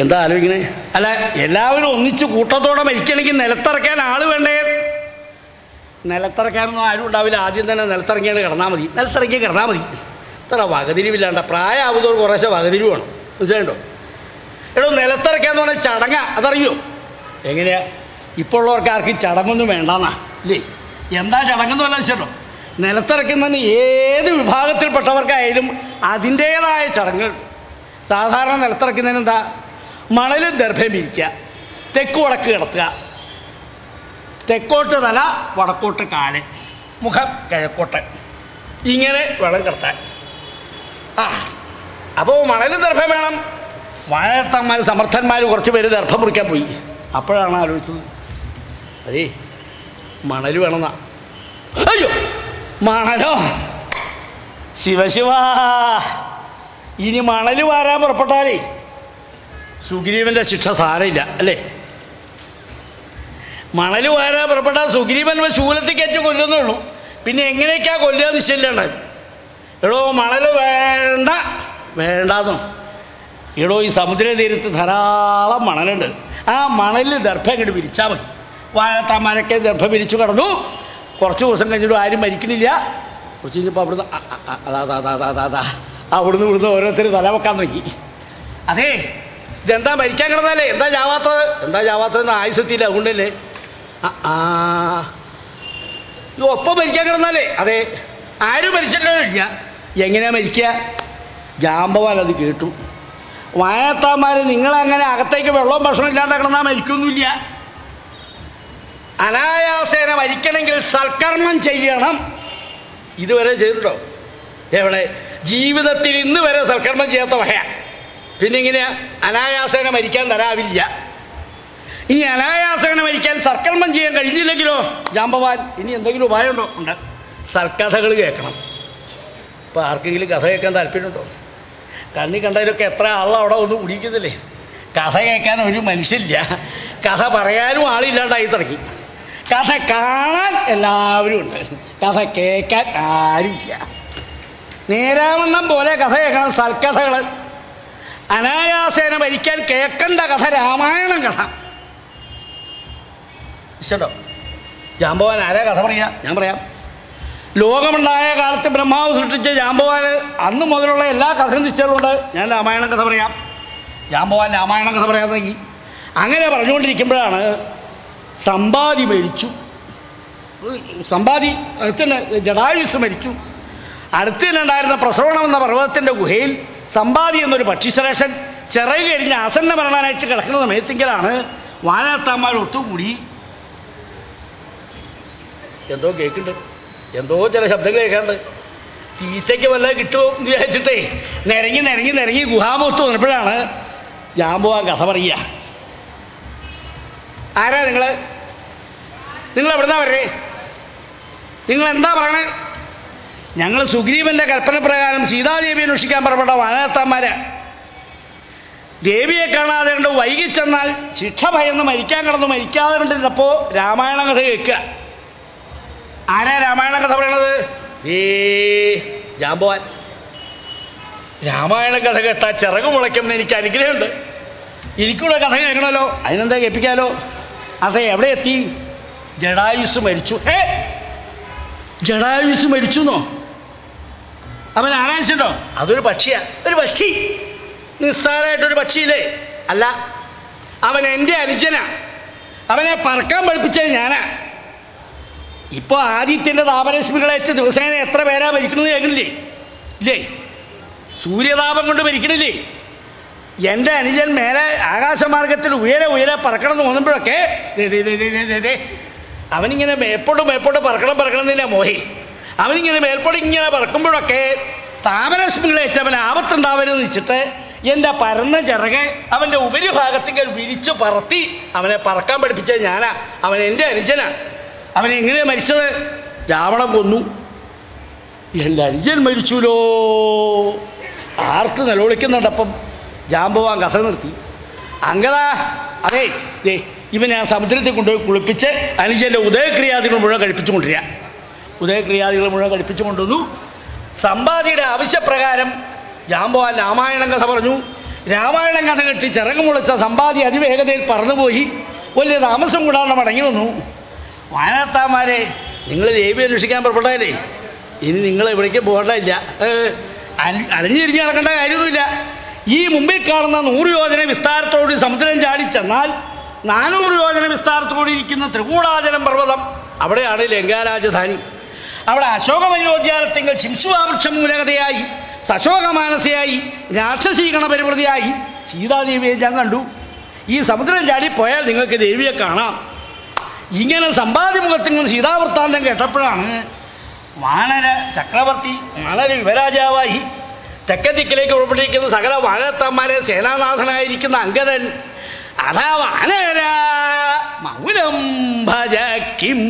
എന്താ ആലോചിക്കണേ? അല്ല, എല്ലാവരും ഒന്നിച്ച് കൂട്ടത്തോടെ മരിക്കണമെങ്കിൽ നിലത്തിറക്കാൻ ആൾ വേണ്ടേ? നിലത്തിറക്കാനൊന്നും ആരും ഉണ്ടാവില്ല. ആദ്യം തന്നെ നിലത്തിറങ്ങിയാണ് കിടന്നാൽ മതി. നിലത്തിറങ്ങി കിടന്നാൽ മതി. ഇത്ര വകതിരിവില്ലാണ്ട പ്രായമാകുന്നവർ കുറേശ്ശെ വകതിരിവ് വേണം. മനസ്സിലായിട്ടോ? എടോ, നിലത്തിറക്കാന്ന് പറഞ്ഞാൽ ചടങ്ങാ. അതറിയോ? എങ്ങനെയാ? ഇപ്പോൾ ഉള്ളവർക്ക് ആർക്കും ചടങ്ങൊന്നും വേണ്ടെന്നാ ഇല്ലേ? എന്താ ചടങ്ങെന്ന് വല്ല വെച്ചിട്ടോ? നിലത്തിറക്കുന്നതിന് ഏത് വിഭാഗത്തിൽപ്പെട്ടവർക്കായാലും അതിൻ്റേതായ ചടങ്ങുകൾ. സാധാരണ നിലത്തിറക്കുന്നതിന് എന്താ? മണലും ദർഭയും വിരിക്കുക, തെക്ക് വടക്ക് കിടത്തുക, തെക്കോട്ട് തല, വടക്കോട്ട് കാല്, മുഖം കിഴക്കോട്ട്, ഇങ്ങനെ വേണം കിടത്താൻ. അപ്പോൾ മണലും ദർഭം വേണം. വാനത്തന്മാർ സമർത്ഥന്മാർ കുറച്ച് പേര് ദർഭം മുറിക്കാൻ പോയി. അപ്പോഴാണ് ആലോചിച്ചത്, അതേ മണൽ വേണമെന്നാ. അയ്യോ, മണലോ? ശിവശിവ, ഇനി മണൽ വാരാൻ പുറപ്പെട്ടാലേ സുഗ്രീവൻ്റെ ശിക്ഷ സാരമില്ല അല്ലേ? മണൽ വാരാൻ പുറപ്പെട്ടാൽ സുഗ്രീവൻ ശൂലത്തിൽ കയറ്റി കൊല്ലുന്നേ ഉള്ളൂ. പിന്നെ എങ്ങനെയൊക്കെയാ കൊല്ലുക നിശ്ചയില്ലാണ്. എടോ, മണൽ വേണ്ട വേണ്ടാന്നോ? എടോ, ഈ സമുദ്രതീരത്ത് ധാരാളം മണലുണ്ട്. ആ മണലിൽ ദർഭം അങ്ങോട്ട് വിരിച്ചാൽ മതി. വാഴത്താന്മാരൊക്കെ ദർഭം വിരിച്ചു കിടന്നു. കുറച്ച് ദിവസം കഴിഞ്ഞിട്ട് ആരും മരിക്കണില്ല. കുറച്ച് കഴിഞ്ഞപ്പോൾ അവിടുന്ന് ഇവിടുന്ന് ഓരോരുത്തർ തല വെക്കാൻ തുടങ്ങി. അതേ, ഇതെന്താ മരിക്കാൻ കിടന്നാലേ? എന്താ ചാവാത്തതെന്ന് ആയുസത്തില്ല, അതുകൊണ്ടല്ലേ. ഒപ്പം മരിക്കാൻ കിടന്നാലേ? അതെ, ആരും മരിച്ചല്ലോ ഇല്ല. എങ്ങനെയാ മരിക്കുക? ജാമ്പവാൻ അത് കേട്ടു. വാഴത്താന്മാർ നിങ്ങളങ്ങനെ അകത്തേക്ക് വെള്ളവും ഭക്ഷണം ഇല്ലാണ്ട് കിടന്നാൽ മരിക്കൊന്നുമില്ല. അനായാസേന മരിക്കണമെങ്കിൽ സൽക്കർമ്മം ചെയ്യണം. ഇതുവരെ ചെയ്തിട്ടുണ്ടോ? എവിടെ? ജീവിതത്തിൽ ഇന്ന് വരെ സൽക്കർമ്മം ചെയ്യാത്ത വഹയാ. പിന്നെ ഇങ്ങനെയാ അനായാസേന മരിക്കാൻ തരാവില്ല. ഇനി അനായാസേന മരിക്കാൻ സൽക്കർമ്മം ചെയ്യാൻ കഴിഞ്ഞില്ലെങ്കിലോ ജാമ്പവാൻ ഇനി എന്തെങ്കിലും ഉപായമുണ്ടോ? ഉണ്ട്. സൽക്കഥകൾ കേൾക്കണം. ഇപ്പോൾ ആർക്കെങ്കിലും കഥ കേൾക്കാൻ താല്പര്യമുണ്ടോ? കണ്ണി കണ്ടതിലൊക്കെ എത്ര ആളോ അവിടെ ഒന്നും കുടിക്കുന്നില്ലേ? കഥ കേൾക്കാൻ ഒരു മനുഷ്യരില്ല. കഥ പറയാനും ആളില്ലാണ്ടായി തുടങ്ങി. കഥ കാണാൻ എല്ലാവരും ഉണ്ട്, കഥ കേൾക്കാൻ ആരുമില്ല. നേരാവണ്ണം പോലെ കഥ കേൾക്കണം, സൽക്കഥകൾ. അനായാസേന മരിക്കാൻ കേൾക്കേണ്ട കഥ രാമായണം കഥ. ഇഷ്ടോ? ജാമ്പവാൻ ആരാ കഥ പറയാ? ഞാൻ പറയാം. ലോകമുണ്ടായ കാലത്ത് ബ്രഹ്മാവ് സൃഷ്ടിച്ച ജാമ്പവാന് അന്ന് മുതലുള്ള എല്ലാ കഥയും നിശ്ചയമുണ്ട്. ഞാൻ രാമായണം കഥ പറയാം. ജാമ്പവാൻ രാമായണം കഥ പറയാൻ തുടങ്ങി. അങ്ങനെ പറഞ്ഞുകൊണ്ടിരിക്കുമ്പോഴാണ് സമ്പാദി മരിച്ചു. സമ്പാദി അടുത്തന്നെ ജടായുസ് മരിച്ചു. അടുത്ത് തന്നെ ഉണ്ടായിരുന്ന പ്രസവണം എന്ന പർവ്വതത്തിൻ്റെ ഗുഹയിൽ സമ്പാദി എന്നൊരു പക്ഷിശ്രേഷ്ഠൻ ചിറക് കഴിഞ്ഞ് ആസന്ന മരണനായിട്ട് കിടക്കുന്ന സമയത്തെങ്കിലാണ് വാനത്താന്മാർ ഒത്തുകൂടി. എന്തോ കേൾക്കുന്നുണ്ട്, എന്തോ ചില ശബ്ദങ്ങൾ കേൾക്കാണ്ട്. തീറ്റയ്ക്ക് വല്ല കിട്ടുമോ എന്ന് വിചാരിച്ചിട്ടേ നിരങ്ങി ഗുഹാമുഖത്ത് വന്നപ്പോഴാണ് ജാമ്പവാൻ കഥ പറയുക. ആരാ നിങ്ങൾ എവിടുന്നാ വരേ? നിങ്ങൾ എന്താ പറയണേ? ഞങ്ങൾ സുഗ്രീവൻ്റെ കൽപ്പന പ്രകാരം സീതാദേവിയെ അന്വേഷിക്കാൻ പുറപ്പെട്ട വാനരത്താന്മാരാ. ദേവിയെ കാണാതെ കണ്ട് വൈകിച്ചെന്നാൽ ശിക്ഷ ഭയന്ന് മരിക്കാൻ കിടന്ന് മരിക്കാതെ കണ്ടിരുന്നപ്പോൾ രാമായണ കഥ കേൾക്കുക. ആരാ രാമായണ കഥ പറയണത്? ജാമ്പവാൻ. രാമായണ കഥ കേട്ടാൽ ചിറക് മുളയ്ക്കുമെന്ന് എനിക്ക് അനുഗ്രഹമുണ്ട്. എനിക്കുള്ള കഥ കേൾക്കണമല്ലോ, അതിനെന്താ കേൾപ്പിക്കാലോ. അതെ, എവിടെ എത്തി? ജടായുസ് മരിച്ചു. ജടായുസ് മരിച്ചു എന്നോ? അവൻ ആരാധിച്ചിട്ടോ? അതൊരു പക്ഷിയാ, ഒരു പക്ഷി, നിസ്സാരമായിട്ടൊരു പക്ഷിയില്ലേ? അല്ല, അവൻ എൻ്റെ അനുജനാ. അവനെ പറക്കാൻ പഠിപ്പിച്ചത് ഞാനാ. ഇപ്പോൾ ആദിത്യൻ്റെ താപരശ്മികളേറ്റ് ദിവസേന എത്ര പേരാ മരിക്കുന്നത് കേൾക്കണില്ലേ? ഇല്ലേ? സൂര്യതാപം കൊണ്ട് മരിക്കണില്ലേ? എൻ്റെ അനുജൻ മേലെ ആകാശമാർഗത്തിൽ ഉയരെ ഉയരെ പറക്കണം എന്ന് തോന്നുമ്പോഴൊക്കെ അവനിങ്ങനെ മേപ്പോട്ട് പറക്കണം എന്നില്ല മോഹി. അവനിങ്ങനെ മേൽപ്പോട്ട് ഇങ്ങനെ പറക്കുമ്പോഴൊക്കെ താമരശ്മികളേറ്റ് അവൻ ആപത്തുണ്ടാവരുതെന്ന് വെച്ചിട്ട് എൻ്റെ പരന്ന ചിറക് അവൻ്റെ ഉപരിഭാഗത്തേക്ക് വിരിച്ചു പറത്തി അവനെ പറക്കാൻ പഠിപ്പിച്ചത് ഞാനാ. അവൻ എൻ്റെ അനുജനാ. അവൻ എങ്ങനെയാണ് മരിച്ചത്? രാവണൻ കൊന്നു. എൻ്റെ അനുജൻ മരിച്ചുല്ലോ. ആർക്ക് നിലവിളിക്കുന്നുണ്ടപ്പം ജാമ്പവാൻ കഥ നിർത്തി. അങ്കദാ, അതെ, ഇവൻ ഞാൻ സമുദ്രത്തിൽ കൊണ്ടുപോയി കുളിപ്പിച്ച് അനുജൻ്റെ ഉദയക്രിയാദികൾ മുഴുവൻ കഴിപ്പിച്ചു കൊണ്ടിരിക്കുക. ഉദയക്രിയാദികൾ മുഴുവൻ കഴിപ്പിച്ചു കൊണ്ടുവന്നു. സമ്പാദിയുടെ ആവശ്യപ്രകാരം ജാമ്പവാൻ രാമായണം കഥ പറഞ്ഞു. രാമായണം കഥ കെട്ടി ചിറക് മുളച്ച സമ്പാദി അതിവേഗതയിൽ പറന്നുപോയി. വലിയ താമസം കൂടാതെ മടങ്ങി വന്നു. വാനരത്താന്മാരെ, നിങ്ങൾ ദേവി അന്വേഷിക്കാൻ പുറപ്പെട്ടതല്ലേ, ഇനി നിങ്ങൾ എവിടേക്കും പോകേണ്ടതില്ല. അലഞ്ഞിരിഞ്ഞ് നടക്കേണ്ട കാര്യമൊന്നുമില്ല. ഈ മുമ്പിൽ കാണുന്ന 100 യോജന വിസ്താരത്തോട് സമുദ്രം ചാടിച്ചെന്നാൽ 400 യോജന വിസ്താരത്തോടെ ഇരിക്കുന്ന ത്രികൂടാചലം പർവ്വതം, അവിടെയാണ് ലങ്കാരാജധാനി. അവിടെ അശോകമയോദ്യാനത്തിങ്കൽ ശിംശുവാവൃക്ഷം മൂലകതയായി സശോകമാനസയായി രാക്ഷസീകണ പരിവൃതിയായി സീതാദേവിയെ ഞാൻ കണ്ടു. ഈ സമുദ്രം ചാടിപ്പോയാൽ നിങ്ങൾക്ക് ദേവിയെ കാണാം. ഇങ്ങനെ സമ്പാദ്യമുഖത്തിങ്ങൾ സീതാവൃത്താന്തം കേട്ടപ്പോഴാണ് വാനര ചക്രവർത്തി, വാനര യുവരാജാവായി തെക്കദിക്കിലേക്ക് ഉൾപ്പെട്ടിരിക്കുന്ന സകല വാനരത്തന്മാരെ സേനാനാഥനായിരിക്കുന്ന അങ്കദൻ, അതാ വാനര മൗനം ഭജക്കിം.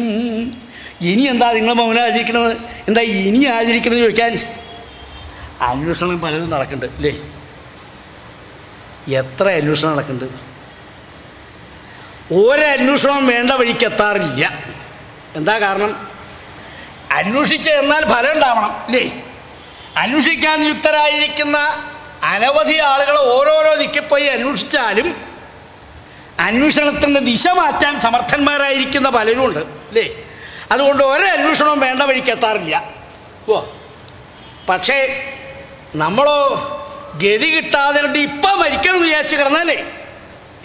ഇനി എന്താ നിങ്ങൾ മൗനം ആചരിക്കുന്നത്? എന്താ ഇനി ആചരിക്കുന്നത് ചോദിക്കാൻ? അന്വേഷണം പലതും നടക്കുന്നുണ്ട് അല്ലേ? എത്ര അന്വേഷണം നടക്കുന്നുണ്ട്. ഒരന്വേഷണം വേണ്ട വഴിക്ക് എത്താറില്ല. എന്താ കാരണം? അന്വേഷിച്ച് എന്നാൽ ഫലം ഉണ്ടാവണം അല്ലേ? അന്വേഷിക്കാൻ നിയുക്തരായിരിക്കുന്ന അനവധി ആളുകൾ ഓരോരോ ദിക്കിപ്പോയി അന്വേഷിച്ചാലും അന്വേഷണത്തിൻ്റെ ദിശ മാറ്റാൻ സമർത്ഥന്മാരായിരിക്കുന്ന പലരും ഉണ്ട് അല്ലേ? അതുകൊണ്ട് ഒരന്വേഷണവും വേണ്ട വഴിക്ക് എത്താറില്ല. പക്ഷേ നമ്മളോ ഗതി കിട്ടാതെ കണ്ട് ഇപ്പം മരിക്കണം എന്ന് വിചാരിച്ച് കിടന്നാലേ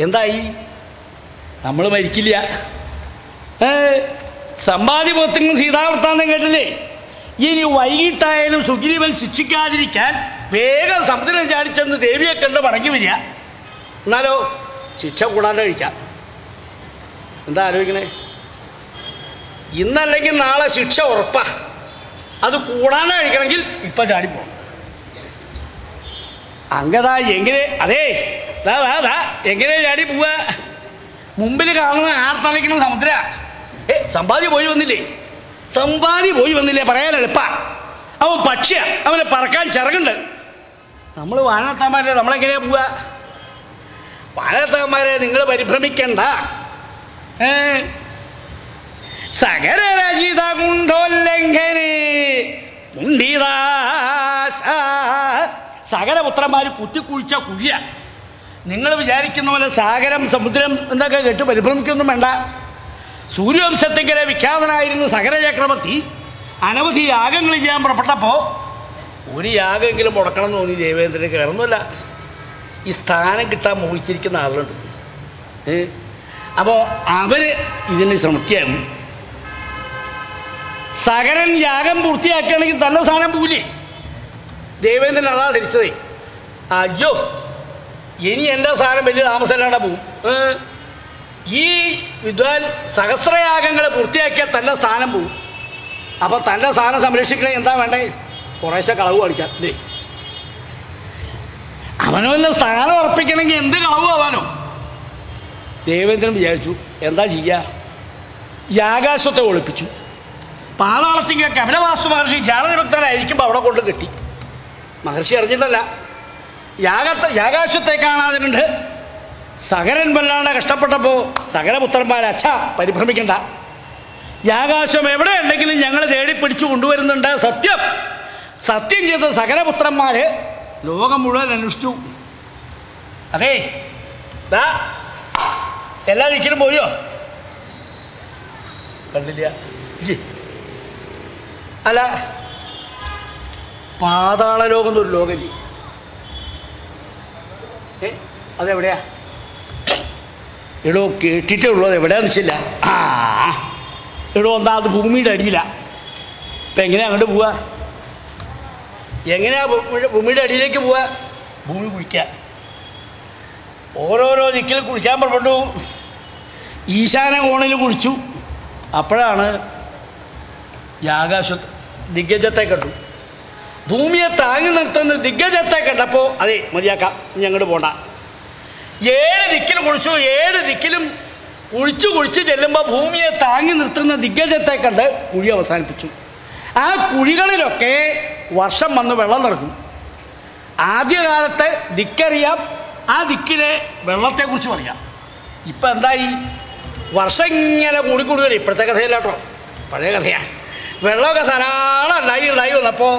എന്തായി? നമ്മൾ മരിക്കില്ല. സമ്പാദ്യപുത്രനും സീതാവൃത്താന്തം കേട്ടില്ലേ? ഇനി വൈകിട്ടായാലും സുഗ്രീവൻ ശിക്ഷിക്കാതിരിക്കാൻ വേഗം സമുദ്രം ചാടിച്ചെന്ന് ദേവിയെ കണ്ട് മടങ്ങി വരിക. എന്നാലോ ശിക്ഷ കൂടാണ്ട് കഴിക്കാം. എന്താ ആലോചിക്കണേ? ഇന്നല്ലെങ്കിൽ നാളെ ശിക്ഷ ഉറപ്പാ. അത് കൂടാണ്ട് കഴിക്കണമെങ്കിൽ ഇപ്പം ചാടിപ്പോണം. അങ്കദാ എങ്ങനെ? അതേ എങ്ങനെ ചാടി പോവുക? മുമ്പിൽ കാണുന്ന ആർത്തലയ്ക്കുന്ന സമുദ്ര. സമ്പാദ്യ പോയി വന്നില്ലേ? സമ്പാദ്യ പോയി വന്നില്ലേ പറയാൻ എളുപ്പാ. അവൻ പക്ഷിയാ, അവനെ പറക്കാൻ ചിറകുണ്ട്. നമ്മൾ വാനരത്താന്മാരെ നമ്മളെങ്ങനെയാ പോവുക? വാനരത്താന്മാരെ നിങ്ങൾ പരിഭ്രമിക്കണ്ട. സകരരചിത കുണ്ഠോല്ലംഘനേ മുണ്ടിദാശ. സകരപുത്രന്മാർ കുത്തിക്കുഴിച്ച കുഴിയ. നിങ്ങൾ വിചാരിക്കുന്ന പോലെ സാഗരം സമുദ്രം എന്നൊക്കെ കേട്ട് പരിഭ്രമിക്കൊന്നും വേണ്ട. സൂര്യവംശത്തിങ്കലെ വിഖ്യാതനായിരുന്ന സകര ചക്രവർത്തി അനവധി യാഗങ്ങൾ ചെയ്യാൻ പുറപ്പെട്ടപ്പോൾ ഒരു യാഗമെങ്കിലും മുടക്കണം എന്ന് തോന്നി ദേവേന്ദ്രന്. കയറുന്നില്ല. ഈ സ്ഥാനം കിട്ടാൻ മോഹിച്ചിരിക്കുന്ന ആളുകളുണ്ട്. അപ്പോൾ അവർ ഇതിന് ശ്രമിക്കുകയാണ്. സകരൻ യാഗം പൂർത്തിയാക്കുകയാണെങ്കിൽ തൻ്റെ സ്ഥാനം പോവില്ലേ? ദേവേന്ദ്രൻ അതാ ധരിച്ചതേ. അയ്യോ, ഇനി എൻ്റെ സ്ഥാനം വലിയ താമസമില്ലാതെ പോവും. ഈ വിദ്വാൻ സഹസ്രയാഗങ്ങൾ പൂർത്തിയാക്കിയാൽ തൻ്റെ സ്ഥാനം പോവും. അപ്പം തൻ്റെ സ്ഥാനം സംരക്ഷിക്കണേ എന്താ വേണ്ടേ? കുറേശ്ശെ കളവ് കാണിക്കാം അല്ലേ? അവനവൻ്റെ സ്ഥാനം ഉറപ്പിക്കണമെങ്കിൽ എന്ത് കളവ് ആവാനോ? ദേവേന്ദ്രൻ വിചാരിച്ചു എന്താ ചെയ്യുക? യാഗാശ്വത്തെ ഒളിപ്പിച്ചു. പാതാളത്തിങ്ക കപിലവാസ്തു മഹർഷി ധ്യാനനിമഗ്നനായിരിക്കുമ്പോൾ അവിടെ കൊണ്ട് കെട്ടി. മഹർഷി അറിഞ്ഞിട്ടല്ല, യാകാശത്തെ കാണാതിനുണ്ട്. സകരൻ വല്ലാണ്ട് കഷ്ടപ്പെട്ടപ്പോൾ സകരപുത്രന്മാർ അച്ഛ പരിഭ്രമിക്കണ്ട, യാകാശം എവിടെ ഉണ്ടെങ്കിലും ഞങ്ങൾ തേടിപ്പിടിച്ചു കൊണ്ടുവരുന്നുണ്ട്. സത്യം ചെയ്ത സകലപുത്രന്മാർ ലോകം മുഴുവൻ അന്വേഷിച്ചു. അതേ എല്ലാ ദിക്കിലും പോയോ? കണ്ടില്ല. അല്ല, പാതാള ലോകം എന്നൊരു ലോകമില്ലേ? അതെവിടെയാ? എടോ കേട്ടിട്ടേ ഉള്ളൂ, അത് എവിടെയാന്ന് വെച്ചില്ല. എടോ എന്താ, അത് ഭൂമിയുടെ അടിയില്ല. ഇപ്പം എങ്ങനെയാ അങ്ങോട്ട് പോവുക? എങ്ങനെയാ ഭൂമിയുടെ അടിയിലേക്ക് പോവുക? ഭൂമി കുഴിക്കുക. ഓരോരോ ദിക്കിൽ കുഴിക്കാൻ പുറപ്പെട്ടു. ഈശാന കോണിൽ കുഴിച്ചു. അപ്പോഴാണ് ആകാശത്ത് ദിഗ്ഗജത്തെ കണ്ടു. ഭൂമിയെ താങ്ങി നിർത്തുന്ന ദിഗ്ഗജത്തെ കണ്ടപ്പോൾ അതെ മതിയാക്കാം, ഇനി അങ്ങോട്ട് പോണ്ട. 7 ദിക്കിൽ കുഴിച്ചു. 7 ദിക്കിലും കുഴിച്ച് ചെല്ലുമ്പോൾ ഭൂമിയെ താങ്ങി നിർത്തുന്ന ദിഗ്ഗജത്തെ കണ്ട് കുഴി അവസാനിപ്പിച്ചു. ആ കുഴികളിലൊക്കെ വർഷം വന്ന് വെള്ളം നിറഞ്ഞു. ആദ്യകാലത്ത് ദിക്കറിയാം, ആ ദിക്കിലെ വെള്ളത്തെക്കുറിച്ച് പറയാം. ഇപ്പം എന്തായി? വർഷം ഇങ്ങനെ കൂടിക്കൂടി വരും. ഇപ്പോഴത്തെ കഥയല്ല കേട്ടോ, പഴയ കഥയാണ്. വെള്ളമൊക്കെ ധാരാളം ഉണ്ടായി വന്നപ്പോൾ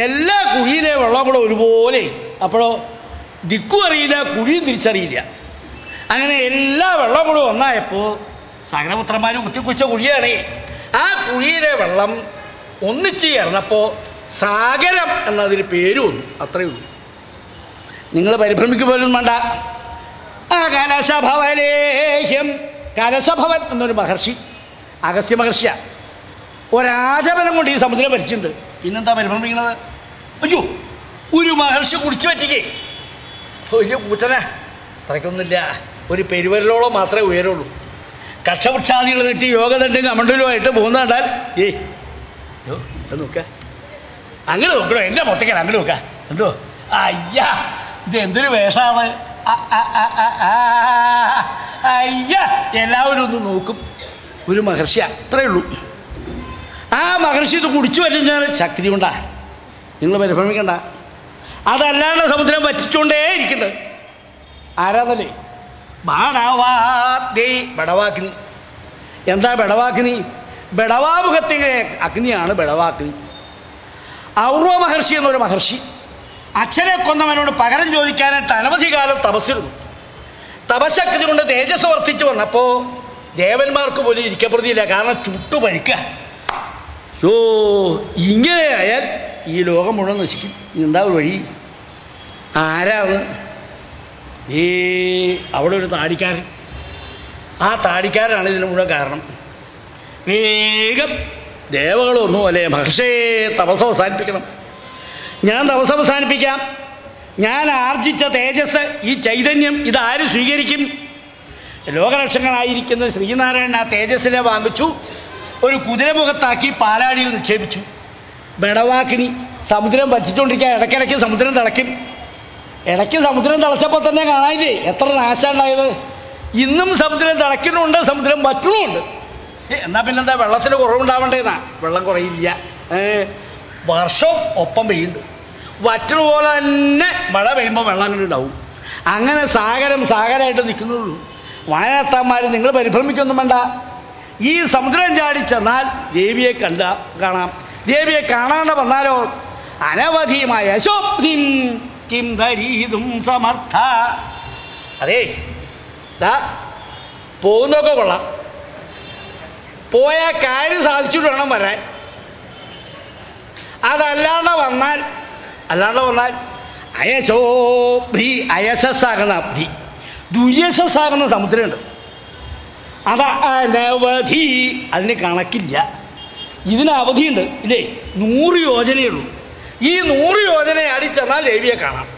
എല്ലാ കുഴിയിലെ വെള്ളം കൂടെ ഒരുപോലെ. അപ്പോഴോ ദിക്കും അറിയില്ല, കുഴിയും തിരിച്ചറിയില്ല. അങ്ങനെ എല്ലാ വെള്ളം കൂടെ ഒന്നായപ്പോൾ സകലപുത്രന്മാർ കുത്തിക്കുച്ച കുഴിയാണ്. ആ കുഴിയിലെ വെള്ളം ഒന്നിച്ച് ചേർന്നപ്പോൾ സാഗരം എന്നതിന് പേര് വന്നു. അത്രയേ ഉള്ളൂ. നിങ്ങൾ പരിഭ്രമിക്കുമ്പോഴും വേണ്ട. ആ കലശഭവലേഹ്യം, കലശഭവൻ എന്നൊരു മഹർഷി, അഗസ്ത്യ മഹർഷിയാണ്. ഒരാജപനം കൊണ്ട് ഈ സമുദ്രം ഭരിച്ചിട്ടുണ്ട്. പിന്നെന്താ പരിഭ്രമിക്കുന്നത്? അയ്യോ, ഒരു മഹർഷി കുടിച്ചു പറ്റിക്കേ. വലിയ കൂറ്റന അത്രയ്ക്കൊന്നുമില്ല, ഒരു പെരുവരലോളം മാത്രമേ ഉയരുള്ളൂ. കക്ഷപുക്ഷാദികൾ നീട്ടി യോഗദണ്ഡും കമണ്ടലുമായിട്ട് പോകുന്ന കണ്ടാൽ നോക്കുക, അങ്ങനെ നോക്കണോ? എൻ്റെ മൊത്തക്കല്ല, അങ്ങനെ നോക്കുക. കണ്ടോ? അയ്യാ, ഇത് എന്തൊരു വേഷമാണ്! അയ്യാ, എല്ലാവരും ഒന്ന് നോക്കും. ഒരു മഹർഷി, അത്രയേ ഉള്ളൂ. ആ മഹർഷി ഇത് കുടിച്ചു വല്ലിഞ്ഞാൽ ശക്തി കൊണ്ടാ. നിങ്ങൾ പരിഭ്രമിക്കണ്ട. അതല്ലാണ്ട് സമുദ്രം വറ്റിച്ചുകൊണ്ടേ ഇരിക്കുന്നുണ്ട്. ആരാധനേ? ബടവാഗ്നി. എന്താ ബടവാഗ്നി? ബടവാമുഖത്തിലെ അഗ്നിയാണ് ബടവാഗ്നി. ഔർവ മഹർഷി എന്നൊരു മഹർഷി അച്ഛനെ കൊന്നവനോട് പകരം ചോദിക്കാനായിട്ട് അനവധി കാലം തപസ്സിരുന്നു. തപശക്തി കൊണ്ട് തേജസ് വർദ്ധിച്ചു വന്നപ്പോൾ ദേവന്മാർക്ക് പോലും ഇരിക്കപ്പെടുന്നില്ല. കാരണം ചുട്ടുപഴുക്കുക. ഇങ്ങനെ ആയാൽ ഈ ലോകം മുഴുവൻ നശിക്കും. എന്താ ഒരു വഴി? ആരാണ്? അവിടെ ഒരു താടിക്കാരൻ. ആ താടിക്കാരനാണ് ഇതിന് മുഴുവൻ കാരണം. വേഗം ദേവകളൊന്നും അല്ലേ, മഹർഷേ തപസ് അവസാനിപ്പിക്കണം. ഞാൻ തപസ് അവസാനിപ്പിക്കാം. ഞാൻ ആർജിച്ച തേജസ്, ഈ ചൈതന്യം, ഇതാര് സ്വീകരിക്കും? ലോകരക്ഷകനായിരിക്കുന്ന ശ്രീനാരായണൻ ആ തേജസ്സിനെ വാങ്ങിച്ചു ഒരു കുതിരമുഖത്താക്കി പാലാടിയിൽ നിക്ഷേപിച്ചു. ബടവാഗ്നി സമുദ്രം വറ്റിച്ചുകൊണ്ടിരിക്കുക. ഇടയ്ക്കിടയ്ക്ക് സമുദ്രം തിളയ്ക്കും. ഇടയ്ക്ക് സമുദ്രം തിളച്ചപ്പോൾ തന്നെ കാണാനില്ലേ എത്ര നാശം ഉണ്ടായത്. ഇന്നും സമുദ്രം തിളയ്ക്കുന്നുണ്ട്, സമുദ്രം വറ്റുന്നുമുണ്ട്. എന്നാൽ പിന്നെന്താ വെള്ളത്തിന് കുറവുണ്ടാവേണ്ടതെന്നാ? വെള്ളം കുറയില്ല. വർഷം ഒപ്പം പെയ്യുന്നുണ്ട്. വറ്റുന്ന പോലെ തന്നെ മഴ പെയ്യുമ്പോൾ വെള്ളം അങ്ങനെ ഉണ്ടാവും. അങ്ങനെ സാഗരമായിട്ട് നിൽക്കുന്നുള്ളൂ. വായനത്താന്മാർ നിങ്ങൾ പരിഭ്രമിക്കൊന്നും വേണ്ട. ഈ സമുദ്രം ചാടി ചെന്നാൽ ദേവിയെ കാണാം. ദേവിയെ കാണാണ്ട് വന്നാലോ അനവധിയുമായ ശോഭ്യം കിം ധരീതും സമർത്ഥ. അതേ പോകുന്നതൊക്കെ കൊള്ളാം, പോയ കാര്യം സാധിച്ചിട്ട് വേണം വരാൻ. അതല്ലാണ്ട് വന്നാൽ അയശസ്സാകുന്ന അബ്ധി, ദുര്യശസ്സാകുന്ന സമുദ്രമുണ്ട്. അത് അനവധി, അതിന് കണക്കില്ല. ഇതിന് അവധിയുണ്ട് ഇല്ലേ? 100 യോജനയുള്ളൂ. ഈ 100 യോജന ചാടിച്ചെന്നാൽ ദേവിയെ കാണാം.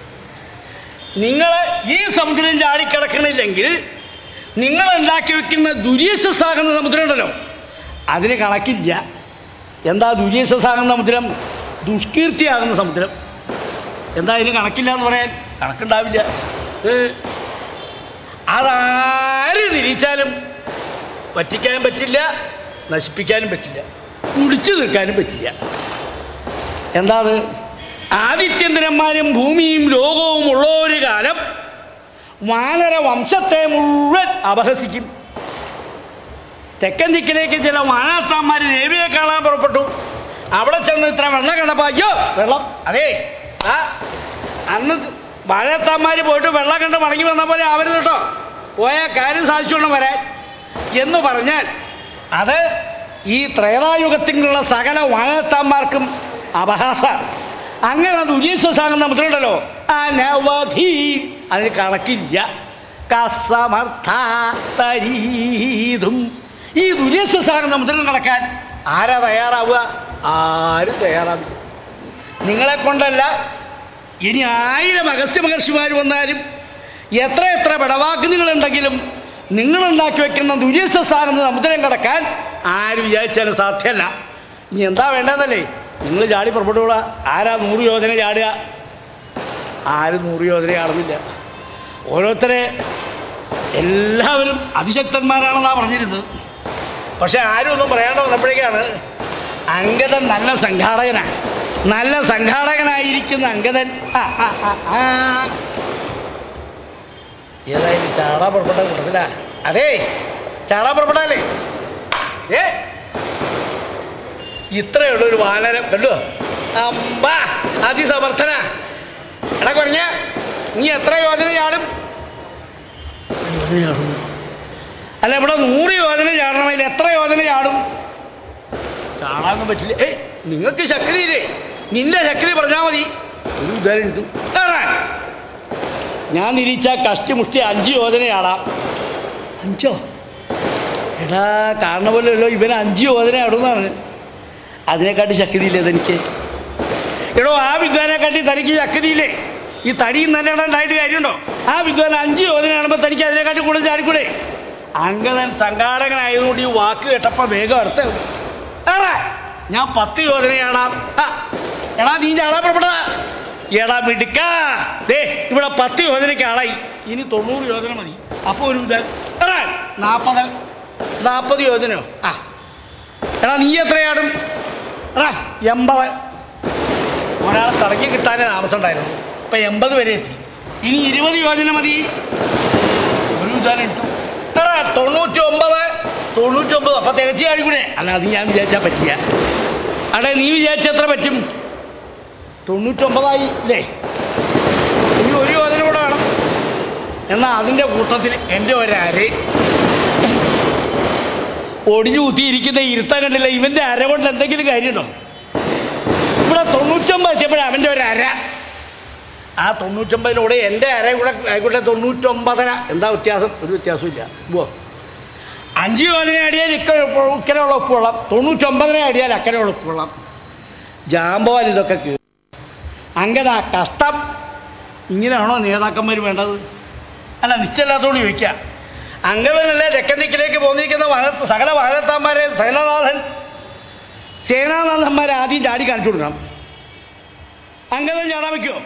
നിങ്ങൾ ഈ സമുദ്രം ചാടിക്കിടക്കണില്ലെങ്കിൽ നിങ്ങൾ ഉണ്ടാക്കി വെക്കുന്ന ദുര്യശസ്സാകുന്ന സമുദ്രം ഉണ്ടല്ലോ, അതിന് കണക്കില്ല. എന്താ ദുര്യശസ്സാകുന്ന സമുദ്രം? ദുഷ്കീർത്തിയാകുന്ന സമുദ്രം. എന്താ ഇതിന് കണക്കില്ല എന്ന് പറയാൻ? കണക്കുണ്ടാവില്ല. അതാര് തിരിച്ചാലും പറ്റിക്കാനും പറ്റില്ല, നശിപ്പിക്കാനും പറ്റില്ല. കുടിച്ചു നിൽക്കാനും പറ്റില്ല. എന്താ അത്? ആദിത്യന്ദ്രന്മാരും ഭൂമിയും ലോകവും ഉള്ള ഒരു കാലം വാനര വംശത്തെ മുഴുവൻ അപഹസിക്കും. തെക്കൻ ദിക്കിലേക്ക് ചില വാനരത്താന്മാർ ദേവിയെ കാണാൻ പുറപ്പെട്ടു. അവിടെ ചെന്ന് ഇത്ര വെള്ളം കണ്ടപ്പോൾ അയ്യോ വെള്ളം, അതേ അന്ന് വാനരത്താന്മാർ പോയിട്ട് വെള്ളം കണ്ട് മടങ്ങി വന്ന പോലെ ആവരുത് കേട്ടോ, പോയ കാര്യം സാധിച്ചോണം വരാൻ എന്ന് പറഞ്ഞാൽ അത് ഈ ത്രേതായുഗത്തിലുള്ള സകല വാനരത്താന്മാർക്കും അപഹാസം. അങ്ങനെ അത് ഉരീശ്വസാകുന്ന മുദ്രയുണ്ടല്ലോ, അനവധി, അതിന് കണക്കില്ല. കസമർത്ഥരീതും ഈ ദുര്യസാകുന്ന മുദ്രകൾ നടക്കാൻ ആരാ തയ്യാറാവുക? ആരും തയ്യാറാവില്ല. നിങ്ങളെ കൊണ്ടല്ല, ഇനി 1000 അഗസ്ത്യ മഹർഷിമാർ വന്നാലും എത്ര എത്ര പടവാക്കുകളുണ്ടെങ്കിലും നിങ്ങളുണ്ടാക്കി വയ്ക്കുന്ന ദുര്യസാകുന്ന സമുദ്രം കടക്കാൻ ആരും വിചാരിച്ചാലും സാധ്യമല്ല. ഇനി എന്താ വേണ്ടതല്ലേ, നിങ്ങൾ ചാടി പുറപ്പെട്ടുകൂടാ. ആരാ 100 യോജന ചാടുക? ആരും 100 യോജന ചാടുന്നില്ല. ഓരോരുത്തരെ എല്ലാവരും അതിശക്തന്മാരാണെന്നാണ് പറഞ്ഞിരുന്നത്. പക്ഷെ ആരും ഒന്നും പറയാണ്ട് വന്നപ്പോഴേക്കാണ് അംഗദൻ നല്ല സംഘാടകനാണ്. നല്ല സംഘാടകനായിരിക്കുന്ന അംഗദൻ ഏതായാലും ചാടാ പുറപ്പെട്ട കൂട്ടത്തിലാ. അതേ ചാടാ പുറപ്പെട്ടാലേ ഇത്രയുള്ളൊരു വാനരം കണ്ടോ, അമ്പാ അതിസമർത്ഥന. എടാ കുറഞ്ഞ നീ എത്ര യോജന ചാടും? അല്ല ഇവിടെ 100 യോജന ചാടണമെങ്കിൽ എത്ര യോജന ചാടും? ചാടാനൊന്നും പറ്റില്ല. നിങ്ങൾക്ക് ശക്തിയില്ലേ, നിന്റെ ശക്തി പറഞ്ഞാൽ മതി. ഒരു ഉദാഹരണം എടുത്തു ഞാൻ നിരീച്ചാൽ കഷ്ടിമുഷ്ടി 5 യോജന ചാടാം. 5? എടാ കാണുന്ന പോലെയല്ലോ, ഇവന് 5 യോജന ചാടുമെന്നാണ്. അതിനെക്കാട്ടി ശക്തിയില്ലേ തനിക്ക്? എടോ ആ വിദ്വാനെക്കാട്ടി തനിക്ക് ശക്തിയില്ലേ? ഈ തടിയും നല്ല ഉണ്ടായിട്ട് കാര്യമുണ്ടോ? ആ വിദ്വാൻ 5 യോജന കാണുമ്പോൾ തനിക്ക് അതിനെക്കാട്ടി കൂടുതൽ ചാടിക്കൂടെ? അംഗദൻ സംഘാടകനായതുകൊണ്ട് ഈ വാക്ക് കേട്ടപ്പോൾ വേഗം അടുത്ത് ഞാൻ 10 യോജന ചാടാം. എടാ നീ ചാടാൻ പുറപ്പെടാ. എടാ മിടുക്കാ, ദേ ഇവിടെ 10 യോജനയ്ക്ക് ആളായി, ഇനി 90 യോജന മതി. അപ്പോൾ ഒരു വിദ്വാൻ 40 യോജനയോ? എടാ നീ എത്ര ചാടും? 80. ഒരാളെ തടങ്ങി കിട്ടാനേ താമസം ഉണ്ടായിരുന്നു. ഇപ്പം 80 വരെ എത്തി. ഇനി 20 യോജന മതി. ഒരു വിദ്വാനം ഇട്ടു 99. അപ്പം തികച്ചു കാണിക്കൂടെ? അല്ല അത് ഞാൻ വിചാരിച്ചാൽ പറ്റില്ല. അടേ നീ വിചാരിച്ച എത്ര പറ്റും? 99 ഇല്ലേ? ഇനി 1 യോജന കൂടെ വേണം. എന്നാൽ അതിൻ്റെ കൂട്ടത്തിൽ എൻ്റെ ഒരര ഒടിഞ്ഞു കുത്തിയിരിക്കുന്ന ഇരുത്തം കണ്ടില്ല. ഇവൻ്റെ അര കൊണ്ട് എന്തെങ്കിലും കാര്യമുണ്ടോ? ഇവിടെ 99 എത്തിയപ്പോഴേ അവൻ്റെ ഒരര. ആ 99 എൻ്റെ അര കൂടെ ആയിക്കോട്ടെ 99. എന്താ വ്യത്യാസം? ഒരു വ്യത്യാസവും ഇല്ല. 5 യോജന അടിയാൽ ഇക്കരെയുള്ള ഉപ്പുവെള്ളം, 99 അടിയാൽ അക്കരെയുള്ള ഉപ്പുവെള്ളം. ജാമ്പവാൻ ഇതൊക്കെ കീഴും. അങ്ങനെ ആ കഷ്ടം. ഇങ്ങനെയാണോ നേതാക്കന്മാർ വേണ്ടത്? അല്ല നിശ്ചയമില്ലാത്തോണ്ട് ചോദിക്കുക. അംഗദനല്ലേ തെക്കൻ ദിക്കിലേക്ക് പോന്നിരിക്കുന്ന സകല വാഴത്താന്മാരെ സേനാനാഥന്മാരെ ആദ്യം ചാടി കാണിച്ചു കൊടുക്കണം. അംഗദൻ ചാടാൻ വയ്ക്കുമോ?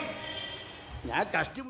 ഞാൻ കഷ്ടി